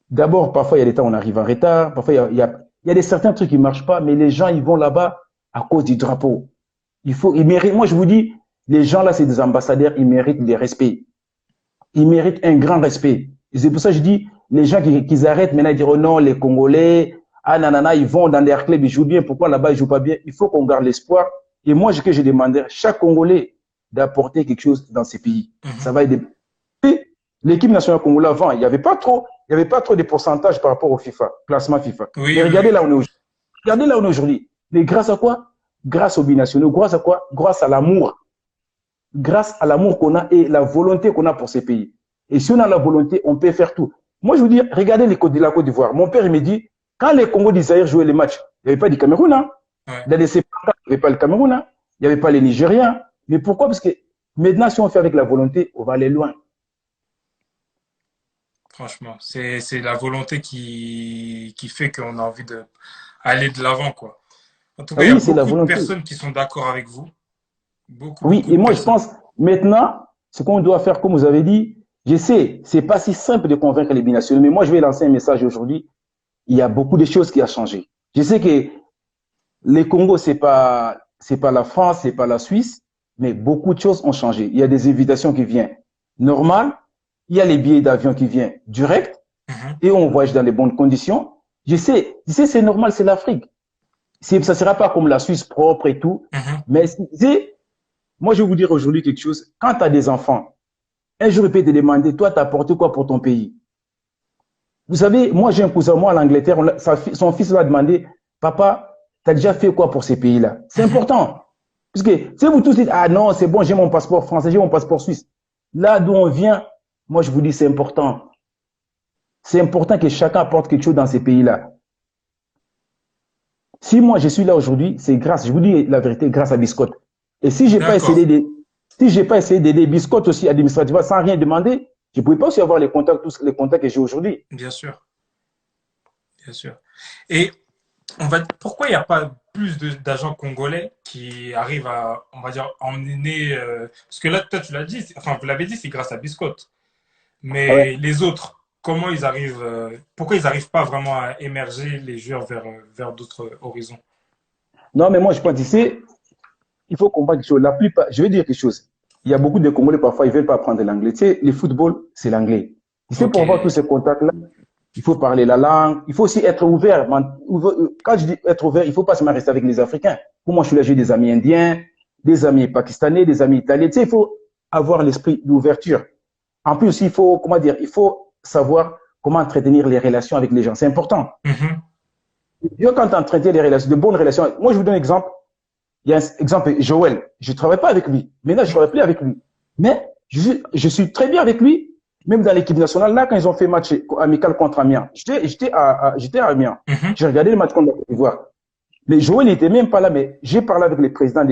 D'abord, parfois, il y a des temps où on arrive en retard. Parfois, il y a des certains trucs qui ne marchent pas, mais les gens, ils vont là-bas à cause du drapeau. Ils méritent. Moi, je vous dis, les gens là, c'est des ambassadeurs, ils méritent le respect. Ils méritent un grand respect. Et c'est pour ça que je dis, les gens qui arrêtent maintenant de dire, oh non, les Congolais, ah nanana, ils vont dans leur club, ils jouent bien, pourquoi là-bas ils jouent pas bien? Il faut qu'on garde l'espoir. Et moi, ce que je demandais, chaque Congolais d'apporter quelque chose dans ces pays. Ça Mhm. va aider. L'équipe nationale congolaise avant, il y avait pas trop de pourcentage par rapport au FIFA, classement FIFA. Oui, Mais oui, regardez oui. là où on est aujourd'hui. Regardez là où on est aujourd'hui. Mais grâce à quoi? Grâce aux binationaux. Grâce à quoi? Grâce à l'amour. Grâce à l'amour qu'on a et la volonté qu'on a pour ces pays. Et si on a la volonté, on peut faire tout. Moi, je vous dis, regardez les côtes de la Côte d'Ivoire. Mon père, il me dit, quand les Congos d'Isaïr jouaient les matchs, il n'y avait pas du Cameroun, hein. Ouais. Dans les CPA, il n'y avait pas le Cameroun, hein. Il n'y avait pas les Nigériens. Mais pourquoi? Parce que maintenant, si on fait avec la volonté, on va aller loin. Franchement, c'est la volonté qui fait qu'on a envie de aller de l'avant, quoi. En tout Ah cas, il y a oui, c'est la beaucoup de volonté. personnes qui sont d'accord avec vous. Beaucoup, Oui, beaucoup et de moi, je personnes. pense, maintenant, ce qu'on doit faire, comme vous avez dit, je sais, c'est pas si simple de convaincre les binationaux, mais moi, je vais lancer un message aujourd'hui. Il y a beaucoup de choses qui ont changé. Je sais que les Congo, c'est pas la France, c'est pas la Suisse, mais beaucoup de choses ont changé. Il y a des invitations qui viennent normales, il y a les billets d'avion qui viennent direct, Mhm. et on voyage dans les bonnes conditions. Je sais, c'est normal, c'est l'Afrique. Ça ne sera pas comme la Suisse propre et tout, Mhm. mais moi, je vais vous dire aujourd'hui quelque chose. Quand tu as des enfants, un jour, il peut te demander, toi, tu as apporté quoi pour ton pays? Vous savez, moi, j'ai un cousin, moi, en Angleterre, son fils l'a demandé, papa, tu as déjà fait quoi pour ces pays-là? C'est Mhm. important. Parce que si vous tous dites, ah non, c'est bon, j'ai mon passeport français, j'ai mon passeport suisse. Là d'où on vient, moi, je vous dis, c'est important. C'est important que chacun apporte quelque chose dans ces pays-là. Si moi, je suis là aujourd'hui, c'est grâce, je vous dis la vérité, grâce à Biscotte. Et si j'ai pas essayé D'accord, d'aider, si j'ai pas essayé d'aider Biscotte aussi administrativement sans rien demander, je ne pouvais pas aussi avoir les contacts, tous les contacts que j'ai aujourd'hui. bien sûr, bien sûr. Et pourquoi il n'y a pas plus d'agents congolais qui arrivent à, on va dire, emmener, parce que là, toi, tu l'as dit, enfin, vous l'avez dit, c'est grâce à Biscotte. Ah ouais. Mais les autres, comment ils arrivent, pourquoi ils n'arrivent pas vraiment à émerger les joueurs vers d'autres horizons? Non, mais moi, je pense, tu sais, il faut comprendre quelque chose. La plupart, je vais dire quelque chose. Il y a beaucoup de Congolais, parfois, ils ne veulent pas apprendre l'anglais. Tu sais, le football, c'est l'anglais. Tu sais, Ok. pour avoir tous ces contacts-là, il faut parler la langue. Il faut aussi être ouvert. Quand je dis être ouvert, il ne faut pas seulement rester avec les Africains. Pour moi, je suis là, j'ai des amis indiens, des amis pakistanais, des amis italiens. Tu sais, il faut avoir l'esprit d'ouverture. En plus, il faut, comment dire, il faut savoir comment entretenir les relations avec les gens. C'est important. Mhm. Quand tu entretiens des relations, de bonnes relations, moi, je vous donne un exemple. Il y a un exemple, Joël. Je ne travaille pas avec lui. Maintenant, je ne travaille plus avec lui. Mais je suis très bien avec lui. Même dans l'équipe nationale, là, quand ils ont fait match amical contre Amiens, j'étais à Amiens. Mhm. J'ai regardé le match contre la Côte d'Ivoire. Mais Joël n'était même pas là, mais j'ai parlé avec les présidents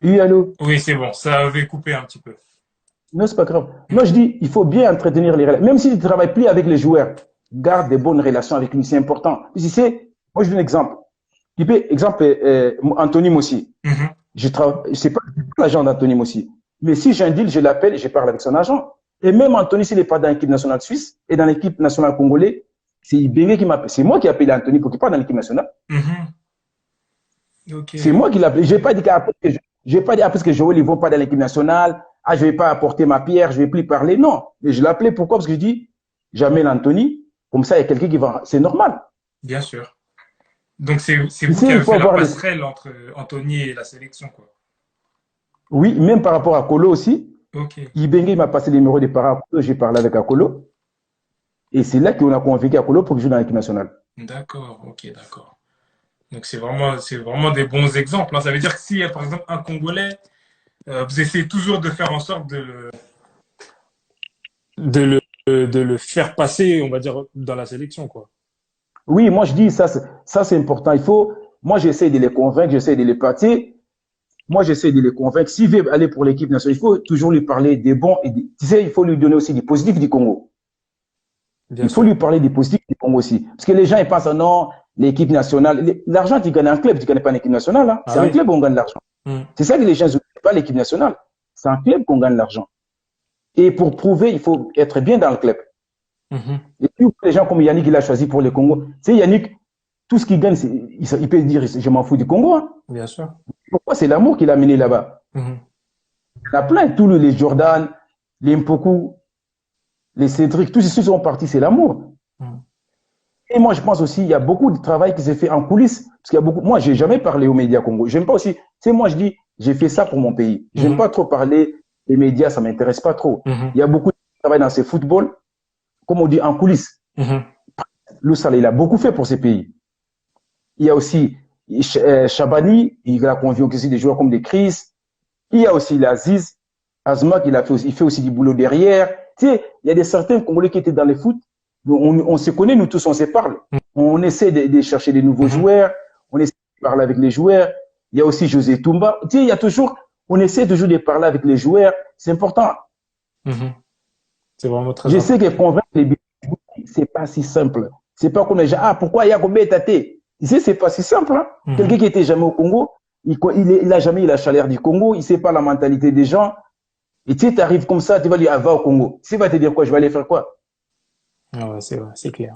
Oui, allô? Oui, c'est bon, ça avait coupé un petit peu. Non, c'est pas grave. Moi, je dis, il faut bien entretenir les relations. Même si tu ne travailles plus avec les joueurs, garde des bonnes relations avec lui, c'est important. Tu sais, moi, je donne un exemple. Exemple, Anthony Mossi. Mhm. Je travaille, c'est pas l'agent d'Anthony Mossi. Mais si j'ai un deal, je l'appelle et je parle avec son agent. Et même Anthony, s'il n'est pas dans l'équipe nationale suisse et dans l'équipe nationale congolaise, c'est Ibenge qui m'appelle. C'est moi qui ai appelé Anthony pour qu'il parte dans l'équipe nationale. Mhm. Ok. C'est moi qui l'ai appelé. Je n'ai pas dit qu'après que j'ai pas dit après que Joël, ils vont pas dans l'équipe nationale. Ah, je vais pas apporter ma pierre, je vais plus parler. Non. Mais je l'ai appelé pourquoi? Parce que je dis, j'amène Anthony. Comme ça, il y a quelqu'un qui va, c'est normal. Bien sûr. Donc c'est Tu vous qui sais, il avez faut fait la avoir les, passerelle entre Anthony et la sélection, quoi. oui, même par rapport à Kolo aussi. Ok. Ibenge m'a passé les numéros des parents. J'ai parlé avec Akolo. Et c'est là qu'on a convaincu Akolo pour qu'il joue dans l'équipe nationale. D'accord, ok, d'accord. Donc c'est vraiment des bons exemples, hein. Ça veut dire que s'il y a par exemple un Congolais, vous essayez toujours de faire en sorte de le faire passer, on va dire, dans la sélection, quoi. Oui, moi je dis ça, ça c'est important. Il faut, moi j'essaie de les convaincre, j'essaie de les partir. Moi j'essaie de les convaincre. S'il veut aller pour l'équipe nationale, il faut toujours lui parler des bons et tu sais, il faut lui donner aussi des positifs du Congo. Bien Il faut sûr. lui parler des positifs du Congo aussi. Parce que les gens ils pensent, ah non, l'équipe nationale, l'argent tu gagnes en club, tu ne gagnes pas en équipe nationale. Hein. Ah C'est en oui. club qu'on gagne l'argent. Mm. C'est ça que les gens n'oublient pas l'équipe nationale. C'est en club qu'on gagne l'argent. Et pour prouver, il faut être bien dans le club. Mhm. Et puis, les gens comme Yannick, il a choisi pour le Congo. Tu sais, Yannick, tout ce qu'il gagne, il peut dire, je m'en fous du Congo. Hein. Bien sûr. Pourquoi? C'est l'amour qu'il a mené là-bas. Mhm. Il y en a plein, tous les Jordan, les Mpoku, les Cédric, tous ceux qui sont partis, c'est l'amour. Mhm. Et moi, je pense aussi, il y a beaucoup de travail qui s'est fait en coulisses. Parce qu'il y a beaucoup, moi, j'ai jamais parlé aux médias Congo. J'aime pas aussi, tu sais, moi, je dis, j'ai fait ça pour mon pays. J'aime Mhm. pas trop parler des médias, ça m'intéresse pas trop. Mhm. Il y a beaucoup de travail dans ce football, comme on dit, en coulisses. Mhm. Le Saleh, il a beaucoup fait pour ces pays. Il y a aussi Chabani, il a convié aussi des joueurs comme des Chris. Il y a aussi l'Aziz, Azma, il fait aussi du boulot derrière. Tu sais, il y a des certains Congolais qui étaient dans le foot. On se connaît, nous tous, on se parle. On essaie de chercher des nouveaux Mhm. joueurs. On essaie de parler avec les joueurs. Il y a aussi José Toumba. Tu sais, il y a toujours, on essaie toujours de parler avec les joueurs. C'est important. Mhm. C'est vraiment très Je sais que important. convaincre les Biélorusses, c'est pas si simple. C'est pas comme les gens, ah, pourquoi Yacoubé est tâté? Tu sais, c'est pas si simple. Hein? Quelqu'un Mhm. qui était jamais au Congo, il a jamais eu la chaleur du Congo, il sait pas la mentalité des gens. Et tu sais, arrives comme ça, tu vas lui dire, ah, va au Congo. Tu va te dire quoi? Je vais aller faire quoi? Ah ouais, c'est vrai, c'est clair.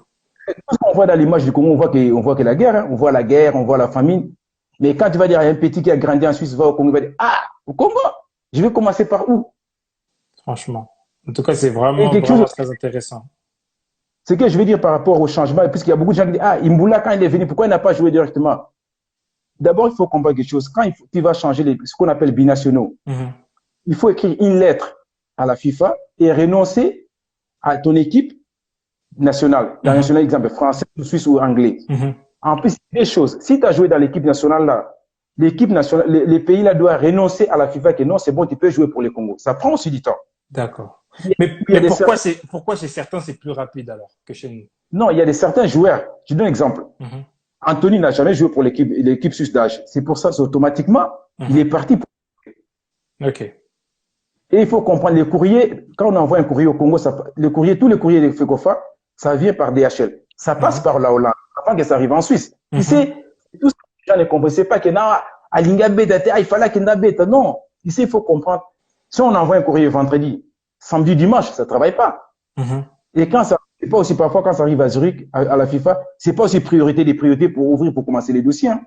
Parce qu'on voit dans l'image du Congo, on voit que la guerre, hein? On voit la guerre, on voit la famine. Mais quand tu vas dire à un petit qui a grandi en Suisse, va au Congo, il va dire, ah, au Congo? Je vais commencer par où? Franchement. En tout cas, c'est Et vraiment, quelque chose, vraiment très intéressant. ce que je veux dire par rapport au changement, puisqu'il y a beaucoup de gens qui disent, ah, Imboula, quand il est venu, pourquoi il n'a pas joué directement? D'abord, il faut comprendre quelque chose. Quand tu vas changer ce qu'on appelle binationaux, Mhm. il faut écrire une lettre à la FIFA et renoncer à ton équipe nationale. La Mhm. nationale, exemple, français, suisse ou anglais. Mhm. En plus, des choses. Si tu as joué dans l'équipe nationale là, l'équipe nationale, les pays là doivent renoncer à la FIFA que non, c'est bon, tu peux jouer pour le Congo. Ça prend aussi du temps. D'accord. Il y a, Mais, il y a mais des, pourquoi chez certains c'est plus rapide alors que chez nous? non, il y a des certains joueurs. Je donne un exemple. Mhm. Anthony n'a jamais joué pour l'équipe suisse d'âge. C'est pour ça, automatiquement, il est Mhm. parti. Ok. Et il faut comprendre les courriers. Quand on envoie un courrier au Congo, tous les courriers de FECOFA, ça vient par DHL. Ça passe Mhm. par la Hollande avant que ça arrive en Suisse. Tu Mhm. sais, tout ça, les gens ne comprenaient pas que il fallait qu'il n'abête. Non. Ici, il faut comprendre. Si on envoie un courrier vendredi, samedi, dimanche, ça ne travaille pas. Mhm. Et quand ça, c'est pas aussi parfois quand ça arrive à Zurich, à la FIFA, c'est pas aussi priorité des priorités pour ouvrir, pour commencer les dossiers. Hein.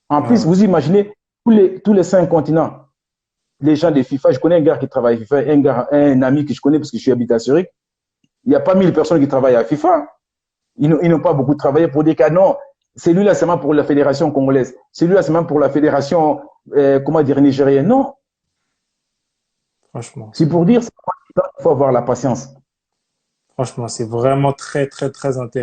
En Ouais, plus, ouais. vous imaginez tous les 5 continents, les gens de FIFA. Je connais un gars qui travaille à FIFA, un ami que je connais parce que je suis habité à Zurich. Il n'y a pas 1000 personnes qui travaillent à FIFA. Ils n'ont pas beaucoup travaillé pour des cas. Non, celui-là, c'est même pour la fédération congolaise. Celui-là, c'est même pour la fédération, comment dire, nigérienne. Non, Franchement, c'est pour dire, il faut avoir la patience. franchement, c'est vraiment très, très, très intéressant.